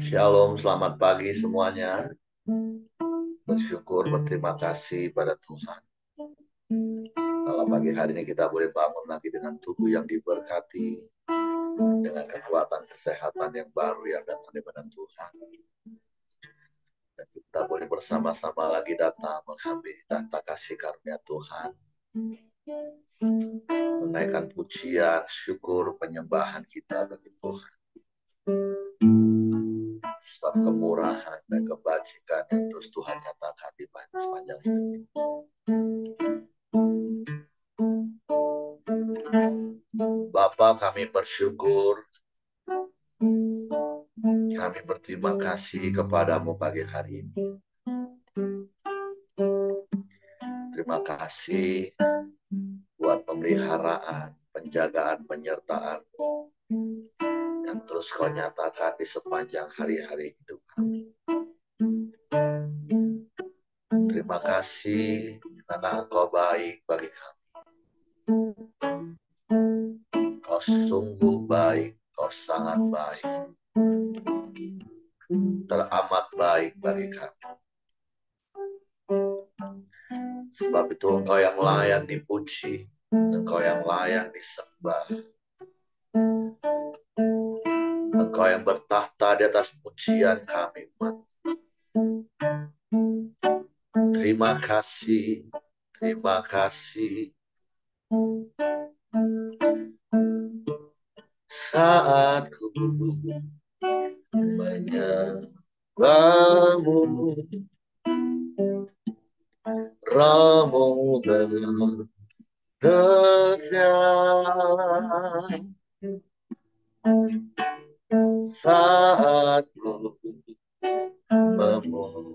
Shalom, selamat pagi semuanya. Bersyukur, berterima kasih pada Tuhan. Kalau pagi hari ini kita boleh bangun lagi dengan tubuh yang diberkati, dengan kekuatan kesehatan yang baru yang datang daripada Tuhan. Dan kita boleh bersama-sama lagi datang menghampiri tahta kasih karunia Tuhan. Menaikkan pujian, syukur, penyembahan kita bagi Tuhan. Sebab kemurahan dan kebajikan yang terus Tuhan nyatakan di sepanjang hidup. Bapa, kami bersyukur, kami berterima kasih kepadamu pagi hari ini. Terima kasih buat pemeliharaan, penjagaan, penyertaan yang terus kau nyatakan di sepanjang hari-hari hidup kami. Terima kasih karena Engkau baik bagi kami. Kau sungguh baik, kau sangat baik. Teramat baik bagi kami. Sebab itu Engkau yang layak dipuji, Engkau yang layak disembah. Engkau yang bertahta di atas pujian kami, umat. Terima kasih, terima kasih. Saat ku menyembahmu, rohmu bekerja. Saat ku memujimu,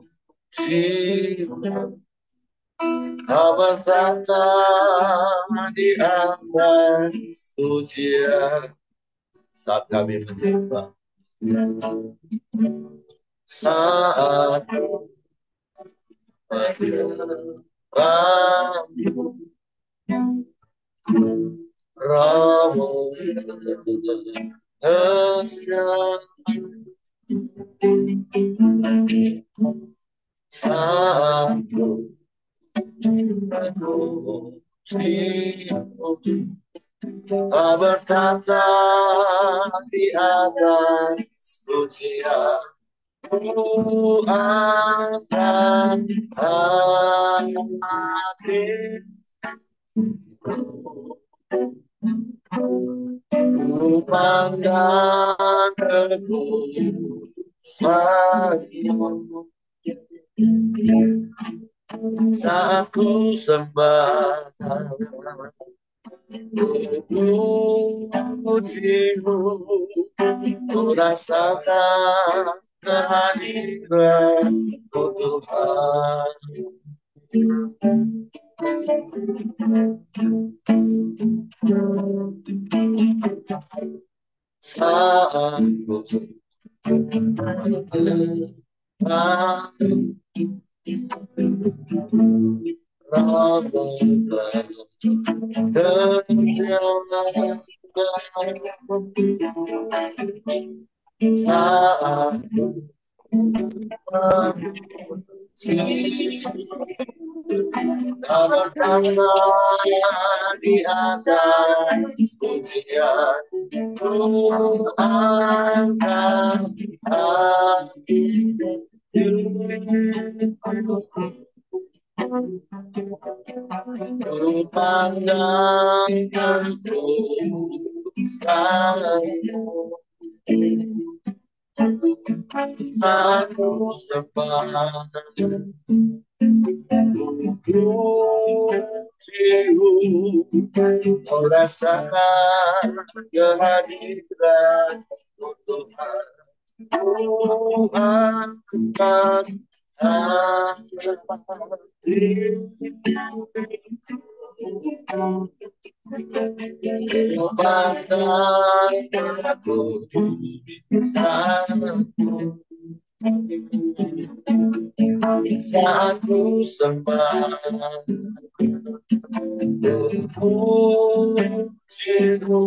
kau bertata di atas pujian. Saat kami menyembah, saat menyembahmu, rohmu bekerja. Saat ku memujimu, kau bertata di atas pujian. Ku angkat hatiku, ku pandang kekudusanmu. Saat ku sembah, pujimu, ku rasakan kehadiran-Mu Tuhan. Saat ku Rohmu bekerja. Saat ku kau bertata di atas pujian. Ku angkat hatiku, ku pandang kekudusanmu. Saat ku sembah, pujimu, ku rasakan kehadiran-Mu Tuhan. Ku angkat hatiku, ku pandang kekudusanmu. Saat ku sembah, pujimu,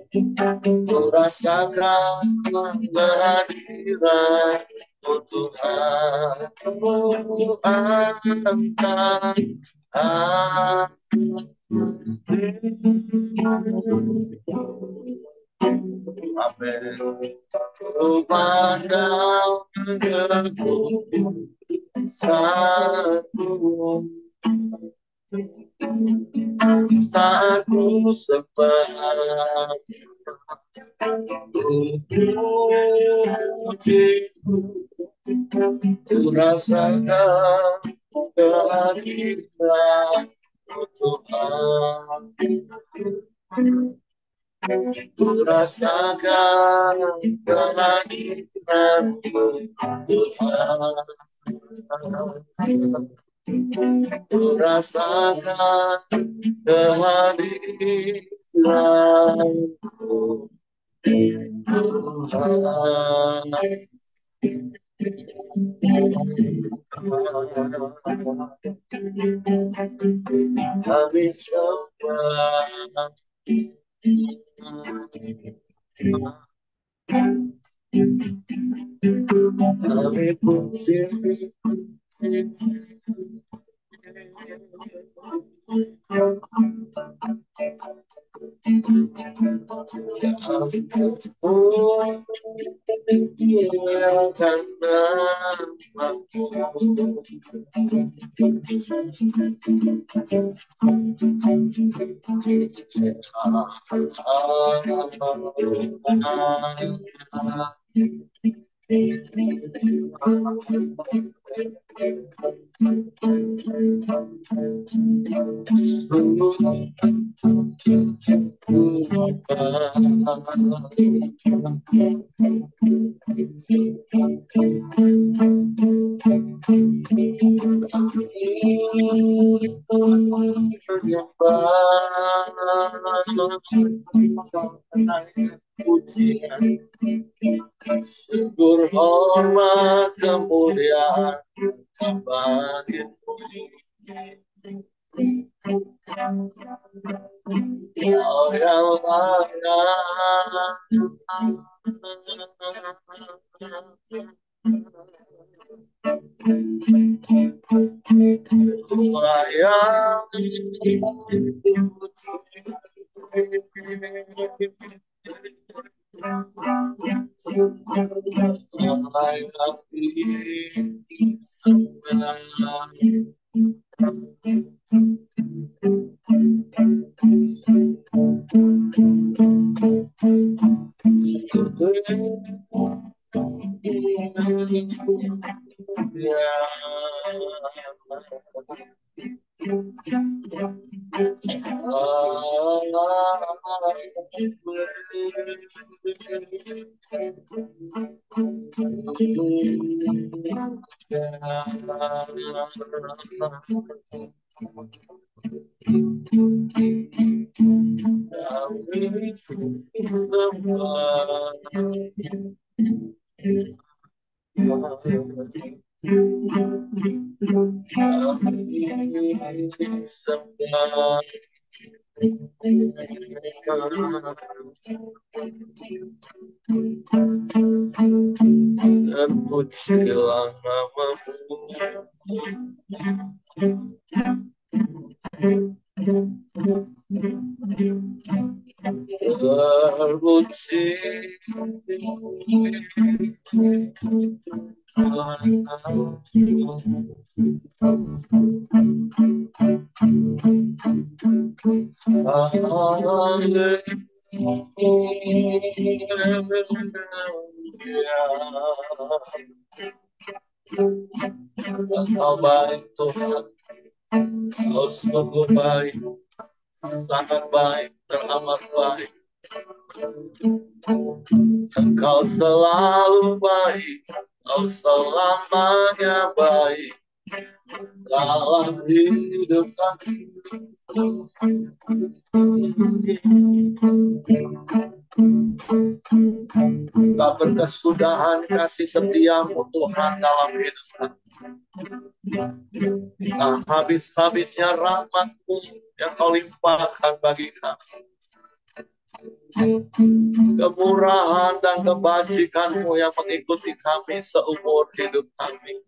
Ku rasakan kehadiran-Mu Tuhan, angkat Amin. Ku pandang kekudusan-Mu saat ku sempat puji-Mu, ku rasakan kehadiran-Mu Tuhan. Ku rasakan kehadiran-Mu Tuhan. Ku rasakan kehadiran-Mu Tuhan. Kami sembah, kami puji. Syukur, hormat, kemuliaan bagi-Mu. Kau yang layak terpujilah nama-Mu. Terpuji Engkau baik Tuhan, Engkau sungguh baik, sangat baik, teramat baik. Engkau selalu baik, Engkau selamanya baik dalam hidup kami. Tak berkesudahan kasih setia-Mu Tuhan dalam hidup kami. Tak habis-habisnya rahmat-Mu yang Kau limpahkan bagi kami. kemurahan dan kebajikan-Mu yang mengikuti kami seumur hidup kami.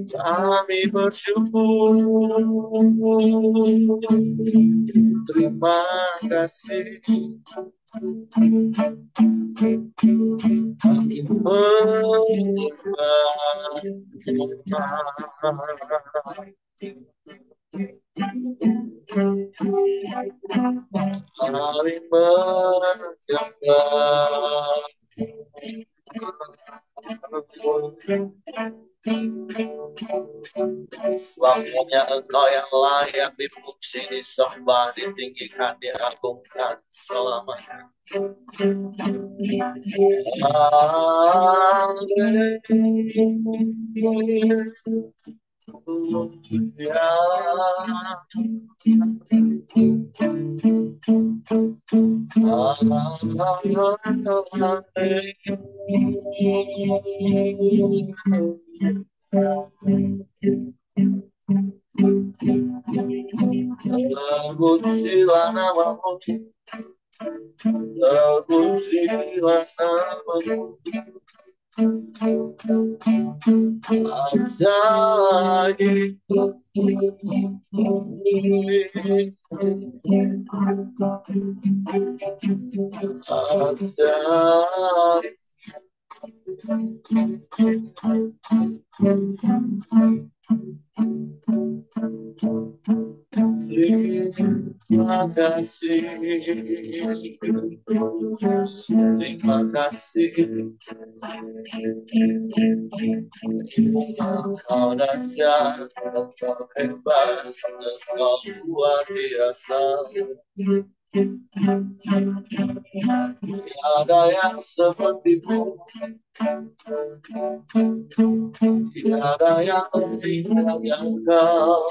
Kami bersyukur, terima kasih. Kami Selamanya Engkau yang layak dipuji, disembah, ditinggikan, diagungkan selamanya. Terpujilah nama-Mu, terpujilah nama-Mu. Ajaib, ajaib. Terima kasih, terima kasih. Engkau dahsyat, Engkau hebat, Engkau luar biasa. Tiada yang seperti-Mu, tiada yang lebih dari Engkau.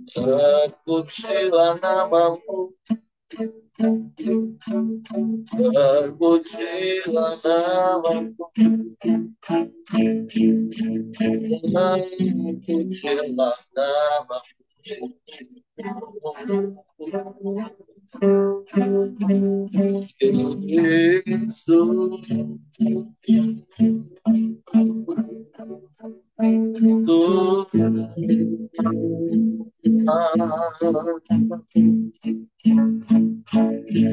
Terpujilah nama-Mu, terpujilah nama-Mu, terpujilah nama-Mu. Yesus,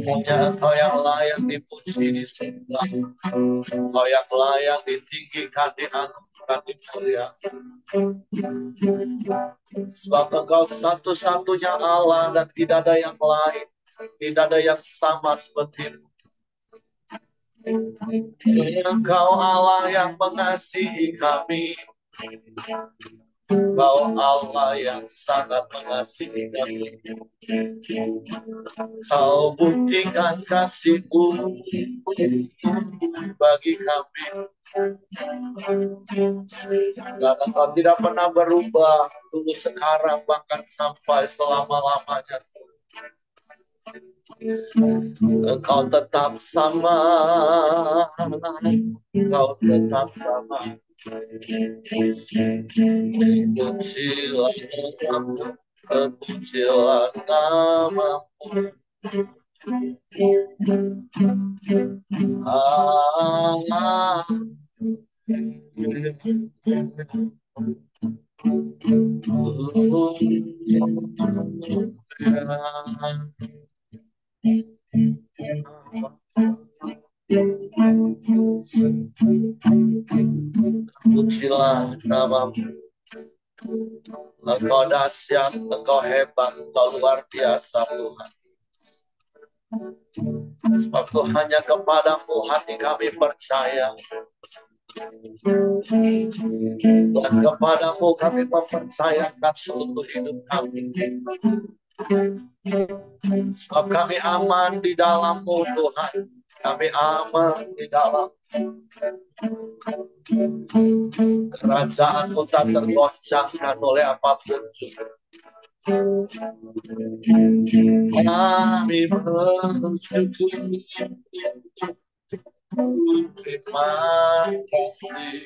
hanya Engkau yang layak dipuji, disembah. Engkau yang layak ditinggikan, diagungkan, dimuliakan. Sebab Engkau satu-satunya Allah dan tidak ada yang lain, tidak ada yang sama seperti-Mu. Engkau Allah yang mengasihi kami. Engkau Allah yang sangat mengasihi kami. Kau buktikan kasih-Mu bagi kami. Dan Engkau tidak pernah berubah, dulu, sekarang, bahkan sampai selama-lamanya. Engkau tetap sama, Engkau tetap sama. Terpujilah nama-Mu, terpujilah nama-Mu. Terpujilah nama-Mu. Engkau dahsyat, Engkau hebat, Engkau luar biasa, Tuhan. Sebab Tuhan, hanya kepada-Mu hati kami percaya. Dan kepada-Mu kami mempercayakan seluruh hidup kami. Sebab kami aman di dalam-Mu, Tuhan. Kami aman di dalam kerajaan-Mu, tak tergoncangkan oleh apapun juga. Kami bersyukur, terima kasih.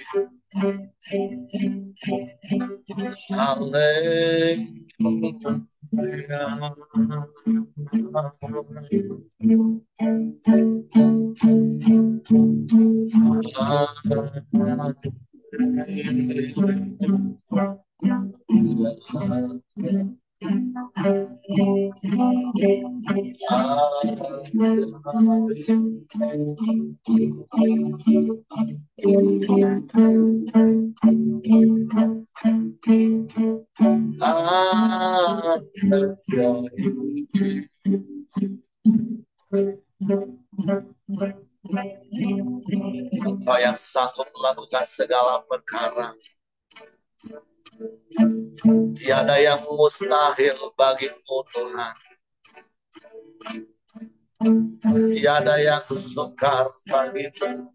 Engkau yang sanggup melakukan segala perkara. Tiada yang mustahil bagimu Tuhan. Tiada yang sukar bagimu.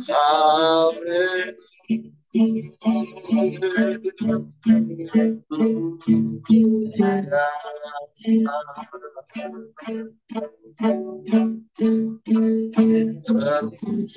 Kau sanggup melakukan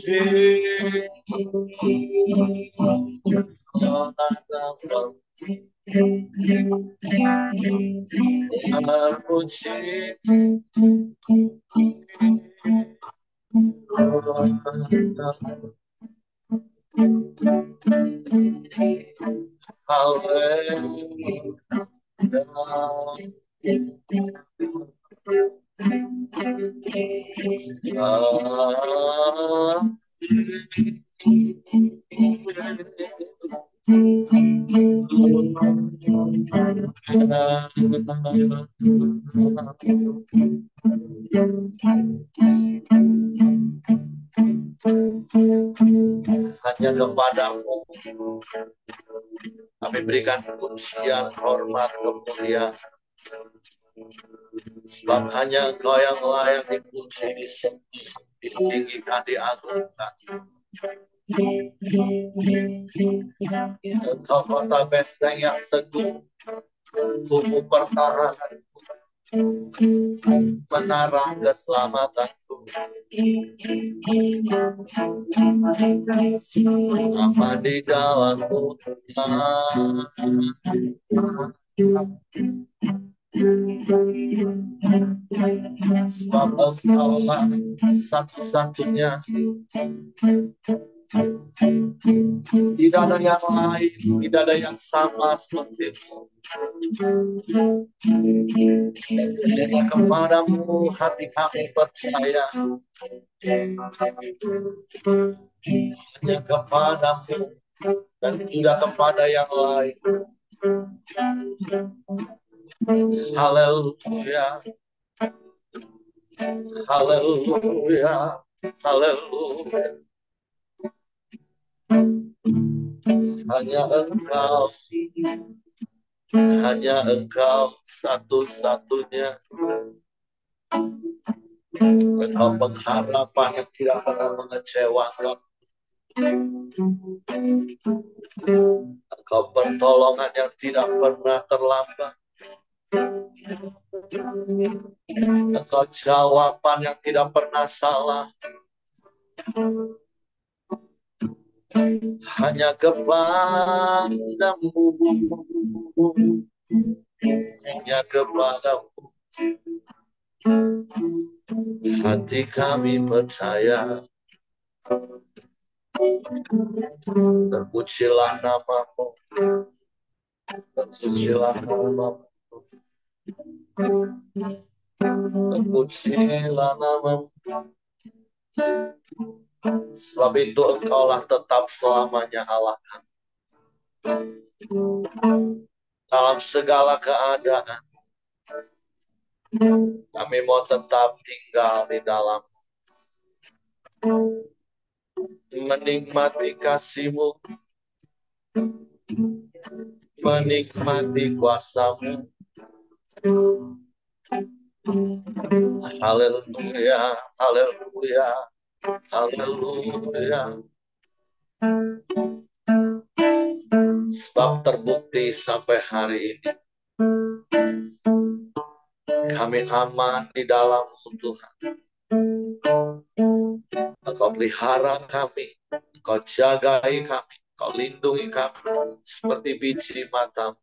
hanya kepadamu kami berikan pujian, hormat, kemuliaan. Sebab hanya Engkau yang layak dipuji, disembah, ditinggikan, diagungkan. Engkau kota benteng yang teguh, kubu pertahanan, menara keselamatanku. Aman di dalammu Tuhan. Sebab Engkaulah satu-satunya. Tidak ada yang lain, tidak ada yang sama seperti-Mu. Hanya kepadamu hati kami percaya. Hanya kepadamu dan tidak kepada yang lain. Haleluya. Haleluya. Haleluya. Hanya Engkau satu-satunya. Engkau pengharapan yang tidak pernah mengecewakan. Engkau pertolongan yang tidak pernah terlambat. Engkau jawaban yang tidak pernah salah. Hanya kepadamu. Hanya kepadamu. Hati kami percaya. Terpujilah nama-Mu. Terpujilah nama-Mu. Terpujilah nama-Mu. Sebab itu Engkaulah tetap selamanya Allah kami. Dalam segala keadaan kami mau tetap tinggal di dalam, menikmati kasih-Mu, menikmati kuasa-Mu. Haleluya, haleluya, haleluya. Sebab terbukti sampai hari ini kami aman di dalam Tuhan. Engkau pelihara kami, Engkau jagai kami, Engkau lindungi kami seperti biji matamu.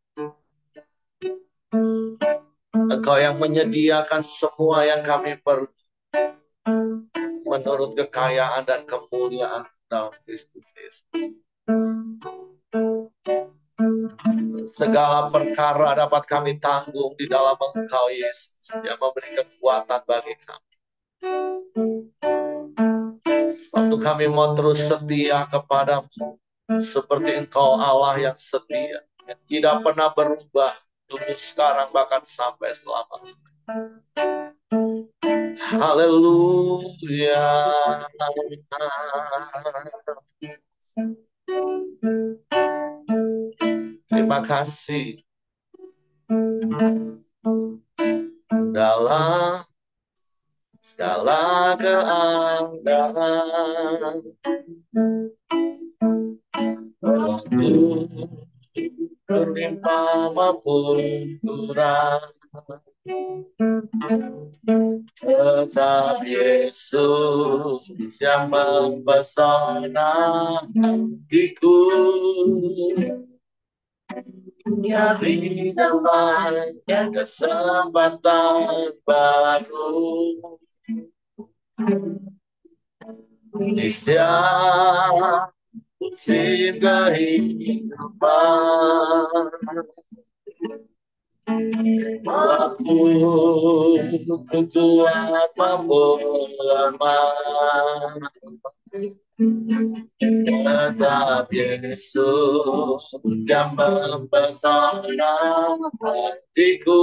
Engkau yang menyediakan semua yang kami perlu menurut kekayaan dan kemuliaan dalam Kristus Yesus. Segala perkara dapat kami tanggung di dalam Engkau Yesus yang memberi kekuatan bagi kami. Sebab kami mau terus setia kepadamu seperti Engkau Allah yang setia, yang tidak pernah berubah dulu, sekarang, bahkan sampai selamanya. Haleluya. Terima kasih. Dalam segala keadaan, waktu berlimpah maupun kurang, tetap Yesus yang mempesona hatiku. Nyari damai dan kesempatan baru, niscaya musim kehidupan. Waktu kuat maupun lemah, tetap Yesus yang mempesona hatiku.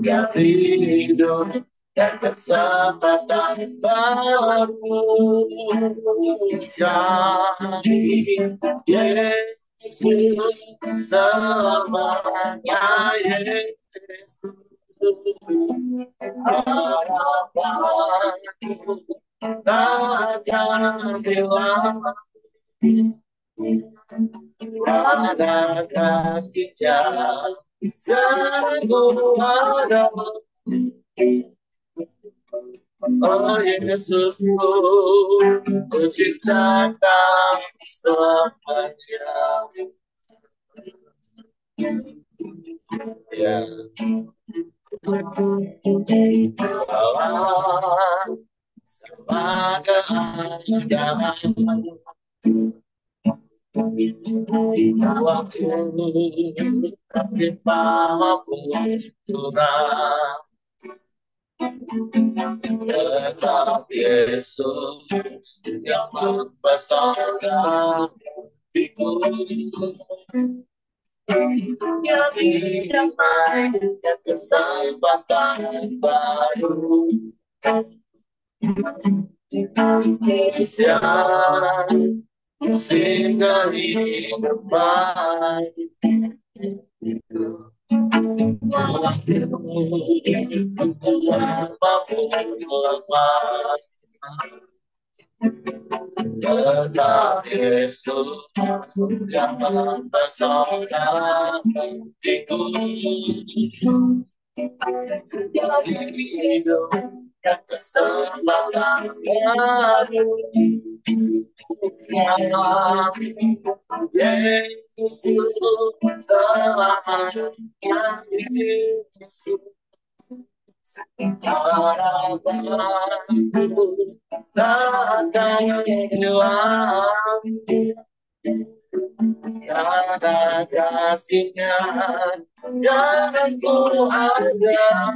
Yang hidup dan kesempatan baru, jadi Yesus selamanya. Yesus harapanku takkan hilang, ada kasih-Nya selalu ada. Oh Yesus, ku cinta Kau selamanya. Ya, dalam segala keadaan, waktu tertimpa maupun curang, tetap Yesus yang mempesona hatiku. Nyari damai dan kesempatan baru, Indonesia musim kehidupan. Waktu kuat maupun lemah, tetap Yesus yang mempesona hatiku. Dari hidup dan kesempatan baru, Yesus selamanya. Yesus harapanku takkan hilang, ada kasih-Nya yang ku ada.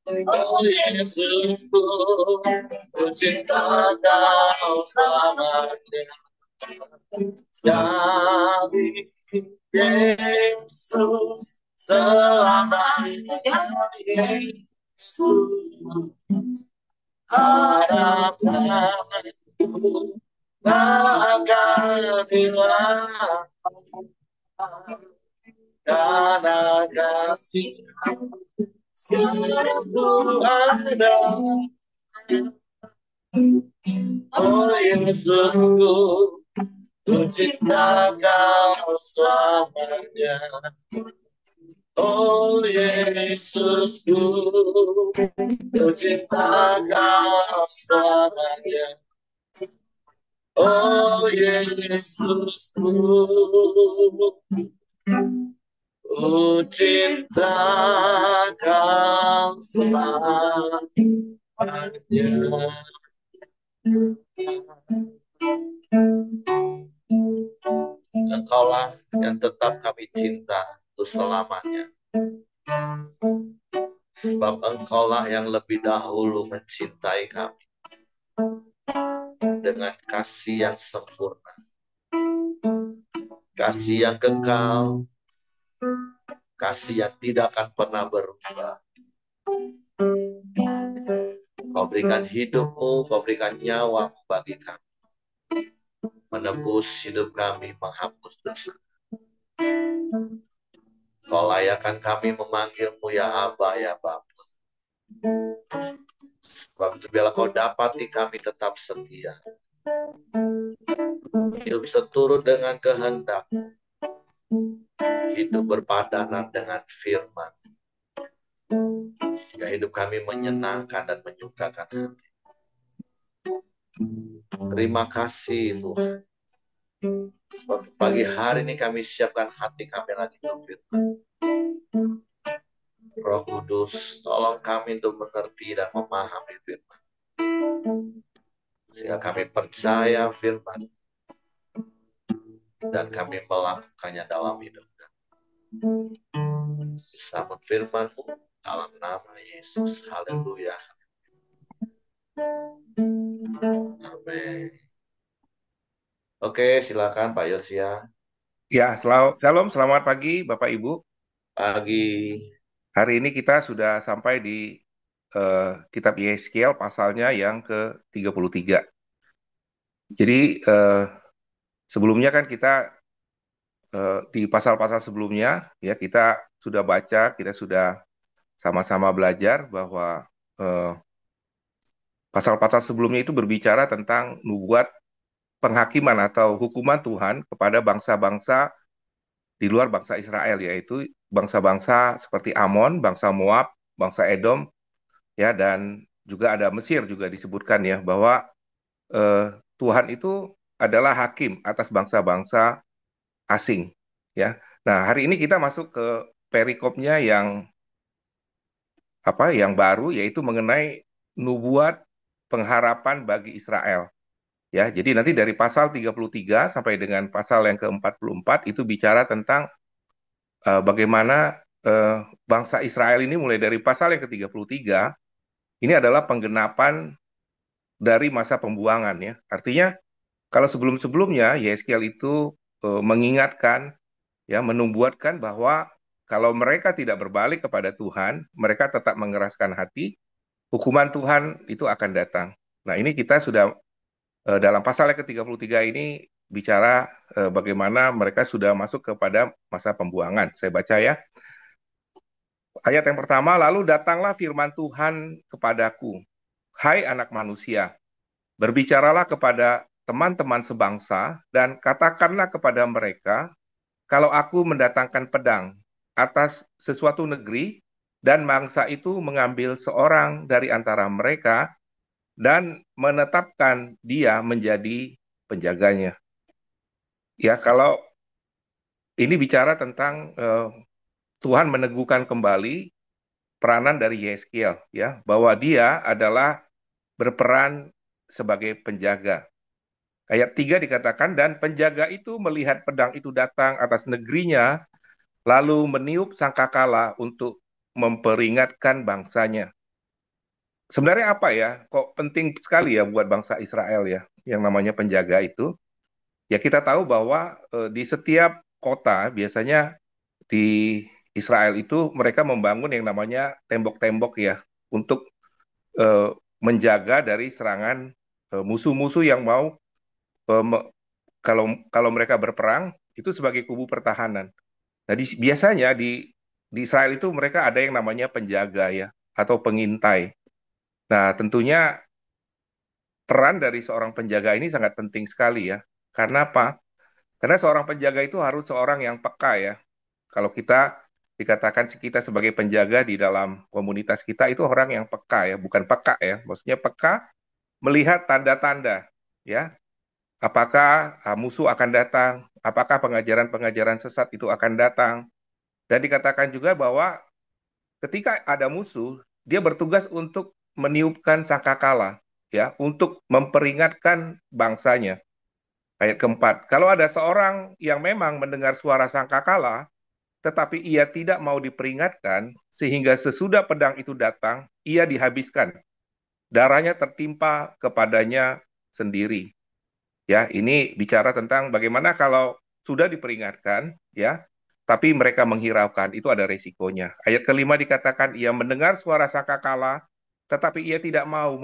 Oh Yesus, ku cinta Kau selamanya. Jadi Yesus selamanya. Yesus harapanku takkan hilang, karena kasih-Nya selalu ada. Oh Yesusku, ku cinta kau selamanya. Oh Yesusku, ku cinta kau selamanya. Oh Yesusku, ku cinta kau selamanya. Engkaulah yang tetap kami cinta untuk selamanya. Sebab engkaulah yang lebih dahulu mencintai kami dengan kasih yang sempurna, kasih yang kekal, kasih yang tidak akan pernah berubah. Kau berikan hidupmu, kau berikan nyawa bagi kami, menebus hidup kami, menghapus dosa. Kau layakkan kami memanggilmu ya Aba, ya Bapa. Sebab itu bila kau dapati kami tetap setia, hidup seturut dengan kehendak, hidup berpadanan dengan firman, sehingga hidup kami menyenangkan dan menyukakan hati. Terima kasih Tuhan. Sebab pagi hari ini kami siapkan hati kami lagi untuk firman. Roh Kudus, tolong kami untuk mengerti dan memahami firman. Sehingga kami percaya firman dan kami melakukannya dalam hidup. Sambut firman-Mu dalam nama Yesus. Haleluya. Amin. Oke, silakan Pak Yosia. Ya, shalom, selamat pagi Bapak Ibu. Pagi. Hari ini kita sudah sampai di kitab Yeskiel pasalnya yang ke-33. Jadi sebelumnya kan kita di pasal-pasal sebelumnya ya kita sudah baca, kita sudah sama-sama belajar bahwa eh, pasal-pasal sebelumnya itu berbicara tentang nubuat penghakiman atau hukuman Tuhan kepada bangsa-bangsa di luar bangsa Israel, yaitu bangsa-bangsa seperti Amon, bangsa Moab, bangsa Edom, ya, dan juga ada Mesir juga disebutkan ya bahwa Tuhan itu adalah hakim atas bangsa-bangsa asing, ya. Nah, hari ini kita masuk ke perikopnya yang yang baru, yaitu mengenai nubuat pengharapan bagi Israel, ya. Jadi nanti dari pasal 33 sampai dengan pasal yang ke-44 itu bicara tentang bagaimana bangsa Israel ini mulai dari pasal yang ke-33 ini adalah penggenapan dari masa pembuangan, ya. Artinya kalau sebelum-sebelumnya Yeskiel itu mengingatkan, ya, menubuatkan bahwa kalau mereka tidak berbalik kepada Tuhan, mereka tetap mengeraskan hati, hukuman Tuhan itu akan datang. Nah, ini kita sudah dalam pasal yang ke-33 ini bicara bagaimana mereka sudah masuk kepada masa pembuangan. Saya baca ya. Ayat yang pertama, lalu datanglah firman Tuhan kepadaku, hai anak manusia, berbicaralah kepada teman-teman sebangsa dan katakanlah kepada mereka, kalau aku mendatangkan pedang atas sesuatu negeri dan bangsa itu mengambil seorang dari antara mereka dan menetapkan dia menjadi penjaganya. Ya, kalau ini bicara tentang Tuhan meneguhkan kembali peranan dari Yeskiel, ya, bahwa dia adalah berperan sebagai penjaga. Ayat 3 dikatakan, dan penjaga itu melihat pedang itu datang atas negerinya, lalu meniup sangkakala untuk memperingatkan bangsanya. Sebenarnya apa ya? Kok penting sekali ya buat bangsa Israel ya, yang namanya penjaga itu? Ya kita tahu bahwa di setiap kota biasanya di Israel itu mereka membangun yang namanya tembok-tembok ya, untuk eh, menjaga dari serangan musuh-musuh yang mau eh, me- kalau kalau mereka berperang itu sebagai kubu pertahanan. Nah, biasanya di Israel itu mereka ada yang namanya penjaga ya atau pengintai. Nah, tentunya peran dari seorang penjaga ini sangat penting sekali ya. Karena apa? Karena seorang penjaga itu harus seorang yang peka ya. Kalau kita dikatakan kita sebagai penjaga di dalam komunitas kita itu orang yang peka ya, bukan peka ya. Maksudnya peka melihat tanda-tanda ya. Apakah musuh akan datang? Apakah pengajaran-pengajaran sesat itu akan datang? Dan dikatakan juga bahwa ketika ada musuh, dia bertugas untuk meniupkan sangkakala, ya, untuk memperingatkan bangsanya. Ayat keempat, kalau ada seorang yang memang mendengar suara sangkakala, tetapi ia tidak mau diperingatkan, sehingga sesudah pedang itu datang, ia dihabiskan. Darahnya tertimpa kepadanya sendiri. Ya, ini bicara tentang bagaimana kalau sudah diperingatkan, ya, tapi mereka menghiraukan, itu ada resikonya. Ayat kelima dikatakan, ia mendengar suara sangkakala, tetapi ia tidak mau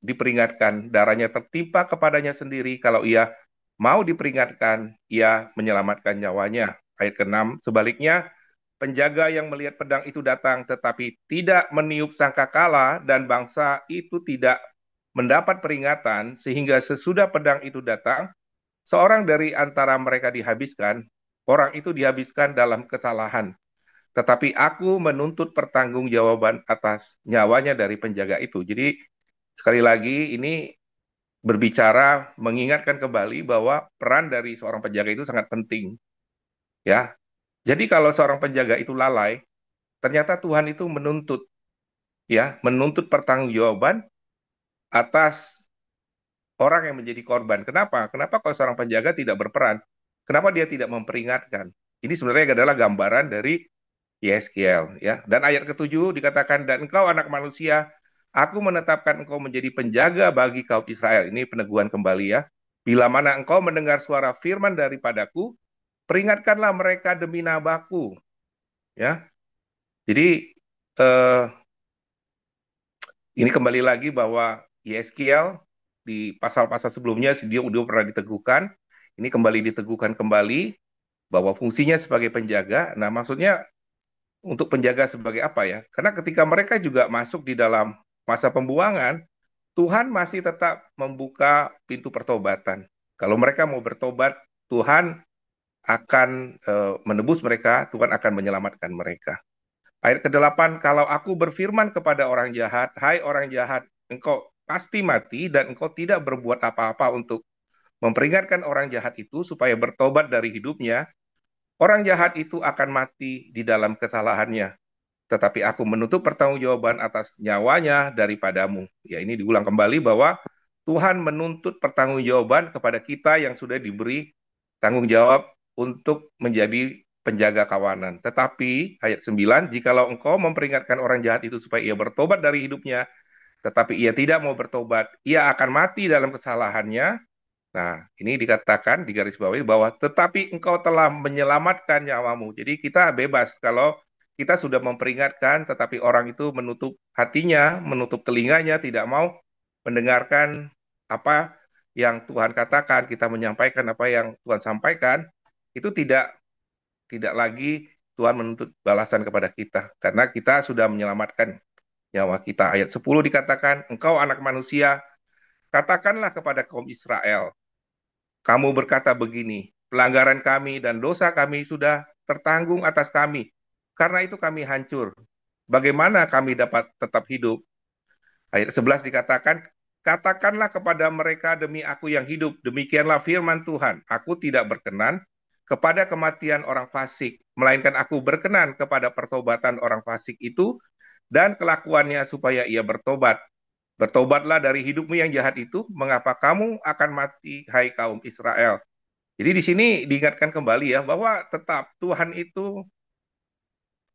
diperingatkan. Darahnya tertimpa kepadanya sendiri. Kalau ia mau diperingatkan, ia menyelamatkan nyawanya. Ayat keenam, sebaliknya, penjaga yang melihat pedang itu datang, tetapi tidak meniup sangkakala, dan bangsa itu tidak mendapat peringatan, sehingga sesudah pedang itu datang, seorang dari antara mereka dihabiskan, orang itu dihabiskan dalam kesalahan. Tetapi aku menuntut pertanggungjawaban atas nyawanya dari penjaga itu. Jadi sekali lagi ini berbicara mengingatkan kembali bahwa peran dari seorang penjaga itu sangat penting, ya. Jadi kalau seorang penjaga itu lalai, ternyata Tuhan itu menuntut, ya, menuntut pertanggungjawaban atas orang yang menjadi korban. Kenapa? Kenapa kalau seorang penjaga tidak berperan? Kenapa dia tidak memperingatkan? Ini sebenarnya adalah gambaran dari Yeskiel, ya. Dan ayat ketujuh dikatakan, dan engkau anak manusia, aku menetapkan engkau menjadi penjaga bagi kaum Israel. Ini peneguhan kembali ya. Bila mana engkau mendengar suara firman daripadaku, peringatkanlah mereka demi namaku, ya. Jadi eh, ini kembali lagi bahwa Yeskiel di pasal-pasal sebelumnya dia udah pernah diteguhkan. Ini kembali diteguhkan kembali bahwa fungsinya sebagai penjaga. Nah, maksudnya untuk penjaga sebagai apa ya? Karena ketika mereka juga masuk di dalam masa pembuangan, Tuhan masih tetap membuka pintu pertobatan. Kalau mereka mau bertobat, Tuhan akan menebus mereka, Tuhan akan menyelamatkan mereka. Ayat ke-8, kalau aku berfirman kepada orang jahat, hai orang jahat, engkau pasti mati dan engkau tidak berbuat apa-apa untuk memperingatkan orang jahat itu supaya bertobat dari hidupnya, orang jahat itu akan mati di dalam kesalahannya. Tetapi aku menutup pertanggungjawaban atas nyawanya daripadamu. Ya, ini diulang kembali bahwa Tuhan menuntut pertanggungjawaban kepada kita yang sudah diberi tanggung jawab untuk menjadi penjaga kawanan. Tetapi ayat 9, jikalau engkau memperingatkan orang jahat itu supaya ia bertobat dari hidupnya, tetapi ia tidak mau bertobat, ia akan mati dalam kesalahannya. Nah, ini dikatakan di garis bawah bahwa tetapi engkau telah menyelamatkan nyawamu. Jadi kita bebas kalau kita sudah memperingatkan, tetapi orang itu menutup hatinya, menutup telinganya, tidak mau mendengarkan apa yang Tuhan katakan, kita menyampaikan apa yang Tuhan sampaikan, itu tidak lagi Tuhan menuntut balasan kepada kita, karena kita sudah menyelamatkan nyawa kita. Ayat 10 dikatakan, engkau anak manusia, katakanlah kepada kaum Israel, kamu berkata begini, pelanggaran kami dan dosa kami sudah tertanggung atas kami. Karena itu kami hancur. Bagaimana kami dapat tetap hidup? Ayat 11 dikatakan, katakanlah kepada mereka demi aku yang hidup, demikianlah firman Tuhan. Aku tidak berkenan kepada kematian orang fasik, melainkan aku berkenan kepada pertobatan orang fasik itu dan kelakuannya supaya ia bertobat. Bertobatlah dari hidupmu yang jahat itu, mengapa kamu akan mati, hai kaum Israel? Jadi di sini diingatkan kembali ya bahwa tetap Tuhan itu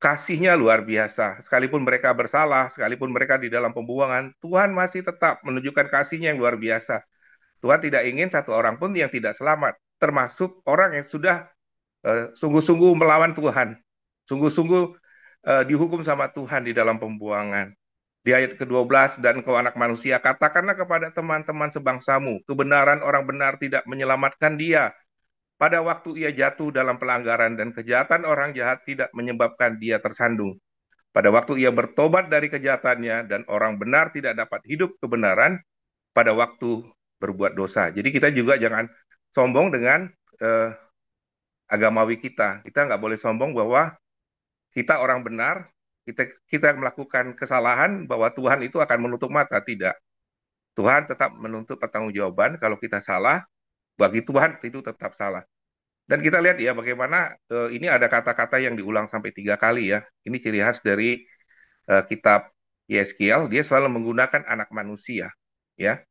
kasihnya luar biasa. Sekalipun mereka bersalah, sekalipun mereka di dalam pembuangan, Tuhan masih tetap menunjukkan kasihnya yang luar biasa. Tuhan tidak ingin satu orang pun yang tidak selamat, termasuk orang yang sudah sungguh-sungguh melawan Tuhan, sungguh-sungguh dihukum sama Tuhan di dalam pembuangan. Di ayat ke-12, dan kau anak manusia, katakanlah kepada teman-teman sebangsamu, kebenaran orang benar tidak menyelamatkan dia, pada waktu ia jatuh dalam pelanggaran dan kejahatan orang jahat tidak menyebabkan dia tersandung. Pada waktu ia bertobat dari kejahatannya dan orang benar tidak dapat hidup kebenaran, pada waktu berbuat dosa. Jadi kita juga jangan sombong dengan eh, agamawi kita. Kita nggak boleh sombong bahwa kita orang benar, kita melakukan kesalahan, bahwa Tuhan itu akan menutup mata. Tidak. Tuhan tetap menuntut pertanggungjawaban. Kalau kita salah, bagi Tuhan itu tetap salah. Dan kita lihat ya bagaimana ini ada kata-kata yang diulang sampai 3 kali ya. Ini ciri khas dari kitab Yeskiel. Dia selalu menggunakan anak manusia, ya.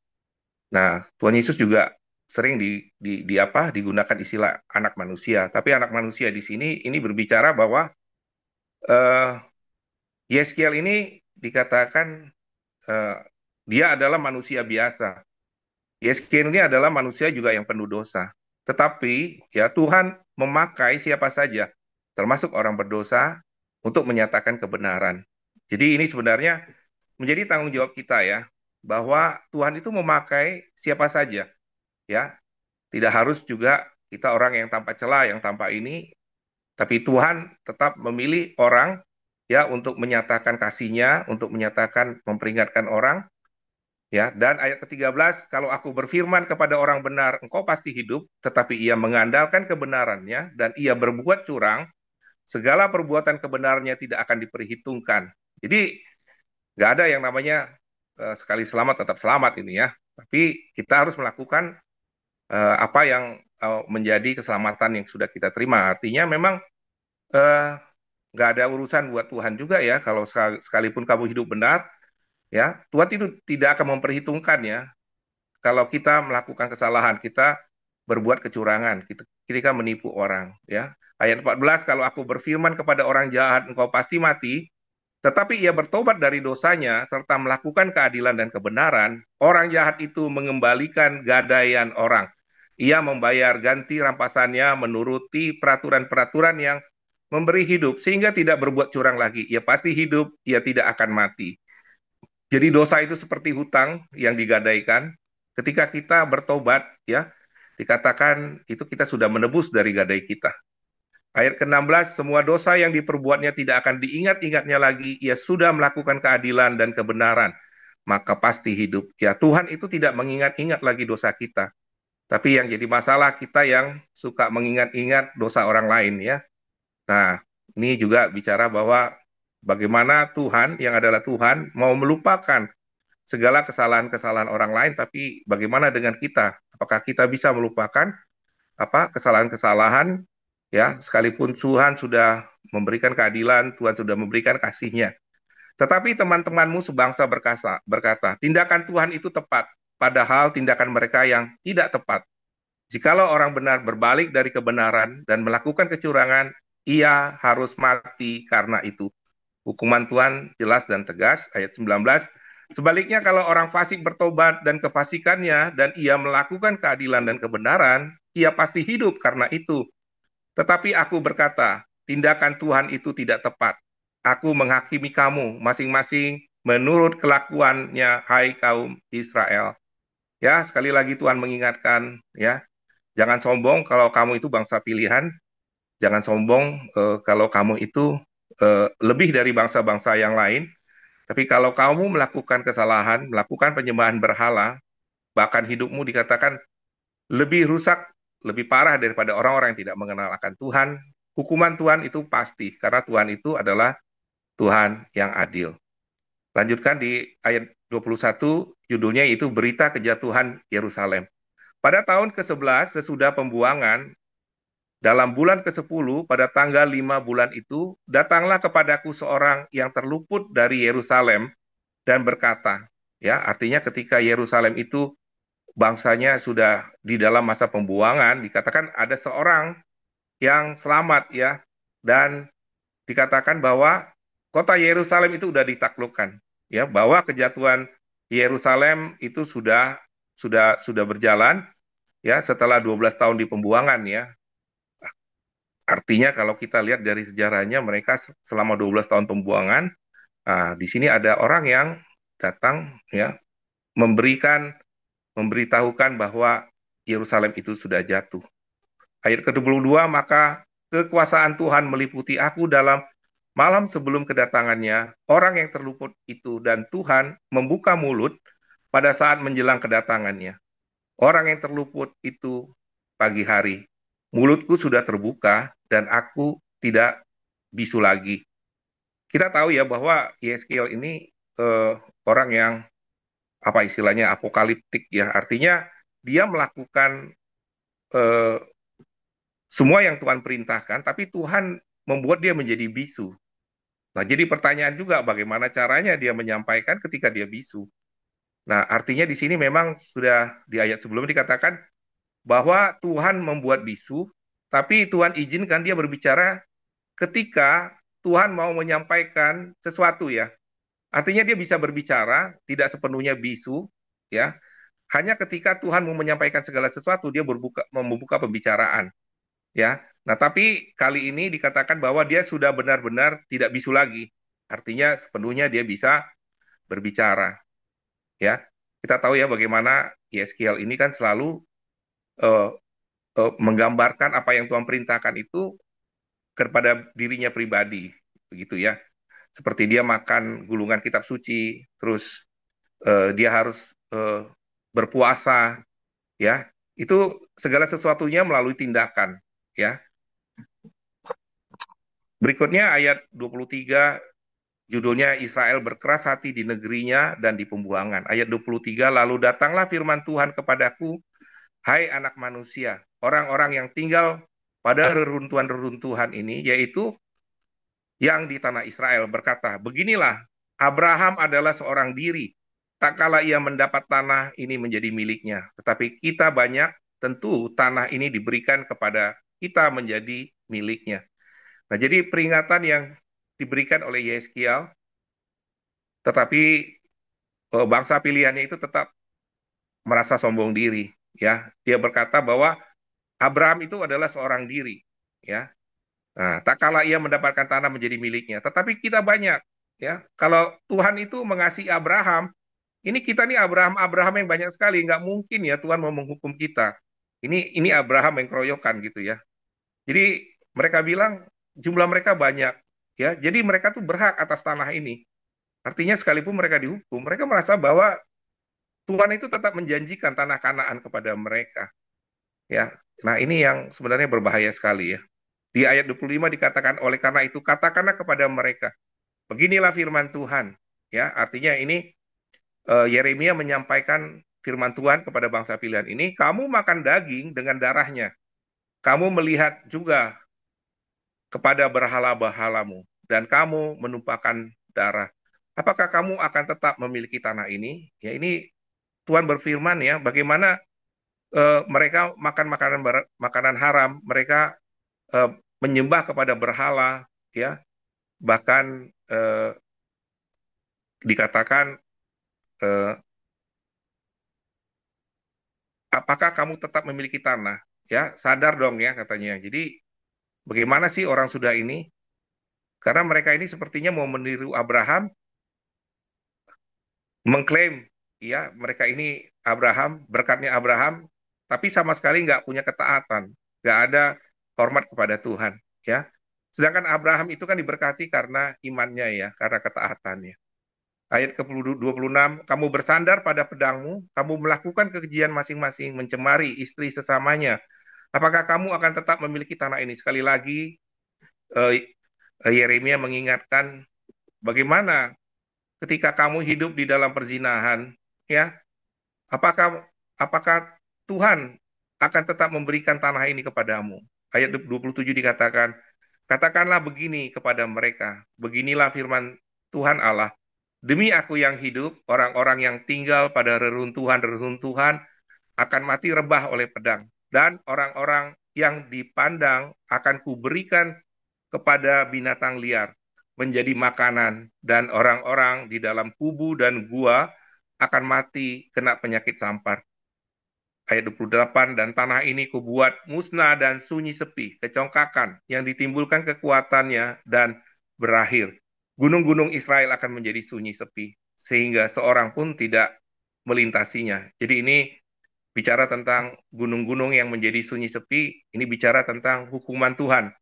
Nah, Tuhan Yesus juga sering di apa digunakan istilah anak manusia. Tapi anak manusia di sini ini berbicara bahwa eh, Yeskiel ini dikatakan eh, dia adalah manusia biasa. Yeskiel ini adalah manusia juga yang penuh dosa. Tetapi ya Tuhan memakai siapa saja, termasuk orang berdosa, untuk menyatakan kebenaran. Jadi ini sebenarnya menjadi tanggung jawab kita ya, bahwa Tuhan itu memakai siapa saja, ya. Tidak harus juga kita orang yang tanpa celah, yang tanpa ini, tapi Tuhan tetap memilih orang ya untuk menyatakan kasihnya, untuk menyatakan memperingatkan orang. Ya, dan ayat ke-13, kalau aku berfirman kepada orang benar, engkau pasti hidup, tetapi ia mengandalkan kebenarannya dan ia berbuat curang, segala perbuatan kebenarannya tidak akan diperhitungkan. Jadi, nggak ada yang namanya sekali selamat tetap selamat ini ya. Tapi kita harus melakukan apa yang menjadi keselamatan yang sudah kita terima. Artinya memang eh, nggak ada urusan buat Tuhan juga ya, kalau sekalipun kamu hidup benar, ya Tuhan itu tidak akan memperhitungkan ya. Kalau kita melakukan kesalahan, kita berbuat kecurangan, ketika menipu orang, ya. Ayat 14, kalau aku berfirman kepada orang jahat, engkau pasti mati, tetapi ia bertobat dari dosanya, serta melakukan keadilan dan kebenaran, orang jahat itu mengembalikan gadaian orang. Ia membayar ganti rampasannya menuruti peraturan-peraturan yang memberi hidup, sehingga tidak berbuat curang lagi. Ia pasti hidup, ia tidak akan mati. Jadi dosa itu seperti hutang yang digadaikan. Ketika kita bertobat, ya, dikatakan itu kita sudah menebus dari gadai kita. Ayat ke-16, semua dosa yang diperbuatnya tidak akan diingat-ingatnya lagi. Ia sudah melakukan keadilan dan kebenaran, maka pasti hidup. Ya, Tuhan itu tidak mengingat-ingat lagi dosa kita. Tapi yang jadi masalah kita yang suka mengingat-ingat dosa orang lain, ya. Nah, ini juga bicara bahwa bagaimana Tuhan yang adalah Tuhan mau melupakan segala kesalahan-kesalahan orang lain, tapi bagaimana dengan kita? Apakah kita bisa melupakan apa kesalahan-kesalahan, ya, sekalipun Tuhan sudah memberikan keadilan, Tuhan sudah memberikan kasih-Nya. Tetapi teman-temanmu sebangsa berkata, tindakan Tuhan itu tepat, padahal tindakan mereka yang tidak tepat. Jikalau orang benar berbalik dari kebenaran dan melakukan kecurangan, ia harus mati karena itu. Hukuman Tuhan jelas dan tegas, ayat 19. Sebaliknya kalau orang fasik bertobat dan kefasikannya dan ia melakukan keadilan dan kebenaran, ia pasti hidup karena itu. Tetapi aku berkata, tindakan Tuhan itu tidak tepat. Aku menghakimi kamu masing-masing menurut kelakuannya, hai kaum Israel. Ya, sekali lagi Tuhan mengingatkan, ya, jangan sombong kalau kamu itu bangsa pilihan, jangan sombong kalau kamu itu lebih dari bangsa-bangsa yang lain. Tapi kalau kamu melakukan kesalahan, melakukan penyembahan berhala, bahkan hidupmu dikatakan lebih rusak, lebih parah daripada orang-orang yang tidak mengenal akan Tuhan, hukuman Tuhan itu pasti, karena Tuhan itu adalah Tuhan yang adil. Lanjutkan di ayat 21, judulnya itu Berita Kejatuhan Yerusalem. Pada tahun ke-11 sesudah pembuangan, dalam bulan ke-10, pada tanggal 5 bulan itu, datanglah kepadaku seorang yang terluput dari Yerusalem dan berkata, ya, artinya ketika Yerusalem itu bangsanya sudah di dalam masa pembuangan, dikatakan ada seorang yang selamat, ya, dan dikatakan bahwa kota Yerusalem itu sudah ditaklukkan, ya, bahwa kejatuhan Yerusalem itu sudah berjalan, ya, setelah 12 tahun di pembuangan, ya. Artinya kalau kita lihat dari sejarahnya, mereka selama 12 tahun pembuangan, di sini ada orang yang datang, ya, memberitahukan bahwa Yerusalem itu sudah jatuh. Ayat ke-22, maka kekuasaan Tuhan meliputi aku dalam malam sebelum kedatangannya, orang yang terluput itu, dan Tuhan membuka mulut pada saat menjelang kedatangannya. Orang yang terluput itu pagi hari. Mulutku sudah terbuka dan aku tidak bisu lagi. Kita tahu ya bahwa Yeskiel ini orang yang apa istilahnya apokaliptik ya. Artinya dia melakukan eh, semua yang Tuhan perintahkan, tapi Tuhan membuat dia menjadi bisu. Nah, jadi pertanyaan juga bagaimana caranya dia menyampaikan ketika dia bisu. Nah, artinya di sini memang sudah di ayat sebelumnya dikatakan bahwa Tuhan membuat bisu, tapi Tuhan izinkan dia berbicara ketika Tuhan mau menyampaikan sesuatu ya. Artinya dia bisa berbicara, tidak sepenuhnya bisu, ya. Hanya ketika Tuhan mau menyampaikan segala sesuatu, dia membuka pembicaraan, ya. Nah, tapi kali ini dikatakan bahwa dia sudah benar-benar tidak bisu lagi. Artinya sepenuhnya dia bisa berbicara, ya. Kita tahu ya bagaimana Yeskiel ini kan selalu eh, menggambarkan apa yang Tuhan perintahkan itu kepada dirinya pribadi, begitu ya. Seperti dia makan gulungan kitab suci, terus dia harus eh, berpuasa, ya. Itu segala sesuatunya melalui tindakan, ya. Berikutnya ayat 23 judulnya Israel berkeras hati di negerinya dan di pembuangan. Ayat 23, lalu datanglah firman Tuhan kepadaku, hai anak manusia, orang-orang yang tinggal pada reruntuhan-reruntuhan ini, yaitu yang di tanah Israel berkata, beginilah, Abraham adalah seorang diri, tak kala ia mendapat tanah ini menjadi miliknya. Tetapi kita banyak, tentu tanah ini diberikan kepada kita menjadi miliknya. Nah, jadi peringatan yang diberikan oleh Yeskiel, tetapi bangsa pilihannya itu tetap merasa sombong diri. Ya, dia berkata bahwa Abraham itu adalah seorang diri. Ya, nah, tak kala ia mendapatkan tanah menjadi miliknya, tetapi kita banyak. Ya, kalau Tuhan itu mengasihi Abraham, ini kita nih Abraham yang banyak sekali, nggak mungkin ya Tuhan mau menghukum kita. Ini Abraham yang keroyokan gitu ya. Jadi mereka bilang jumlah mereka banyak, ya. Jadi mereka tuh berhak atas tanah ini. Artinya sekalipun mereka dihukum, mereka merasa bahwa Tuhan itu tetap menjanjikan tanah Kanaan kepada mereka, ya. Nah, ini yang sebenarnya berbahaya sekali ya. Di ayat 25 dikatakan, oleh karena itu katakanlah kepada mereka, beginilah firman Tuhan. Ya, artinya ini Yeremia menyampaikan firman Tuhan kepada bangsa pilihan ini, kamu makan daging dengan darahnya. Kamu melihat juga kepada berhala-berhalamu dan kamu menumpahkan darah. Apakah kamu akan tetap memiliki tanah ini? Ya, ini Tuhan berfirman ya, bagaimana mereka makan makanan haram, mereka eh, menyembah kepada berhala, ya, bahkan dikatakan eh, apakah kamu tetap memiliki tanah? Ya, sadar dong ya katanya. Jadi bagaimana sih orang sudah ini? Karena mereka ini sepertinya mau meniru Abraham, mengklaim, ya mereka ini Abraham, berkatnya Abraham, tapi sama sekali nggak punya ketaatan, nggak ada hormat kepada Tuhan, ya. Sedangkan Abraham itu kan diberkati karena imannya ya, karena ketaatannya. Ayat ke-26, kamu bersandar pada pedangmu, kamu melakukan kekejian masing-masing, mencemari istri sesamanya. Apakah kamu akan tetap memiliki tanah ini? Sekali lagi, eh, Yeremia mengingatkan bagaimana ketika kamu hidup di dalam perzinahan, ya, apakah apakah Tuhan akan tetap memberikan tanah ini kepadamu? Ayat 27 dikatakan, katakanlah begini kepada mereka, beginilah firman Tuhan Allah, demi aku yang hidup, orang-orang yang tinggal pada reruntuhan-reruntuhan akan mati rebah oleh pedang, dan orang-orang yang dipandang akan kuberikan kepada binatang liar, menjadi makanan, dan orang-orang di dalam kubu dan gua akan mati kena penyakit sampar. Ayat 28, dan tanah ini kubuat musnah dan sunyi sepi, kecongkakan yang ditimbulkan kekuatannya dan berakhir. Gunung-gunung Israel akan menjadi sunyi sepi, sehingga seorang pun tidak melintasinya. Jadi ini bicara tentang gunung-gunung yang menjadi sunyi sepi, ini bicara tentang hukuman Tuhan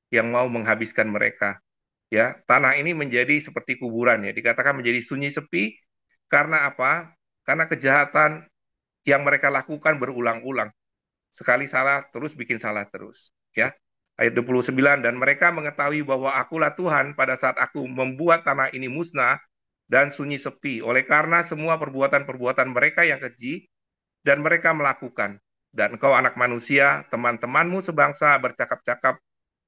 yang mau menghabiskan mereka. Ya, tanah ini menjadi seperti kuburan ya, dikatakan menjadi sunyi sepi karena apa? karena kejahatan yang mereka lakukan berulang-ulang. Sekali salah, terus bikin salah terus. Ya. Ayat 29, dan mereka mengetahui bahwa akulah Tuhan pada saat aku membuat tanah ini musnah dan sunyi sepi, oleh karena semua perbuatan-perbuatan mereka yang keji, dan mereka melakukan. Dan engkau anak manusia, teman-temanmu sebangsa bercakap-cakap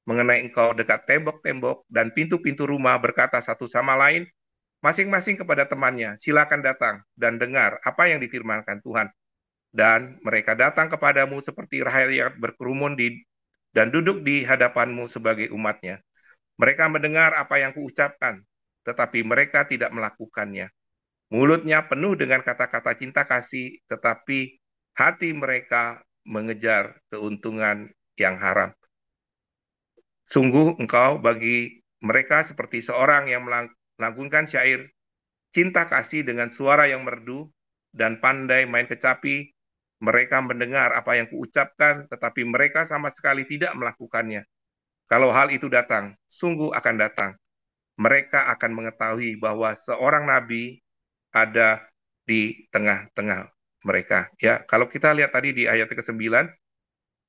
mengenai engkau dekat tembok-tembok dan pintu-pintu rumah berkata satu sama lain, masing-masing kepada temannya, silakan datang dan dengar apa yang difirmankan Tuhan. Dan mereka datang kepadamu seperti rakyat berkerumun dan duduk di hadapanmu sebagai umatnya. Mereka mendengar apa yang kuucapkan, tetapi mereka tidak melakukannya. Mulutnya penuh dengan kata-kata cinta kasih, tetapi hati mereka mengejar keuntungan yang haram. Sungguh engkau bagi mereka seperti seorang yang melanggungkan syair cinta kasih dengan suara yang merdu dan pandai main kecapi. Mereka mendengar apa yang kuucapkan, tetapi mereka sama sekali tidak melakukannya. Kalau hal itu datang, sungguh akan datang. Mereka akan mengetahui bahwa seorang nabi ada di tengah-tengah mereka. Ya, kalau kita lihat tadi di ayat ke-9,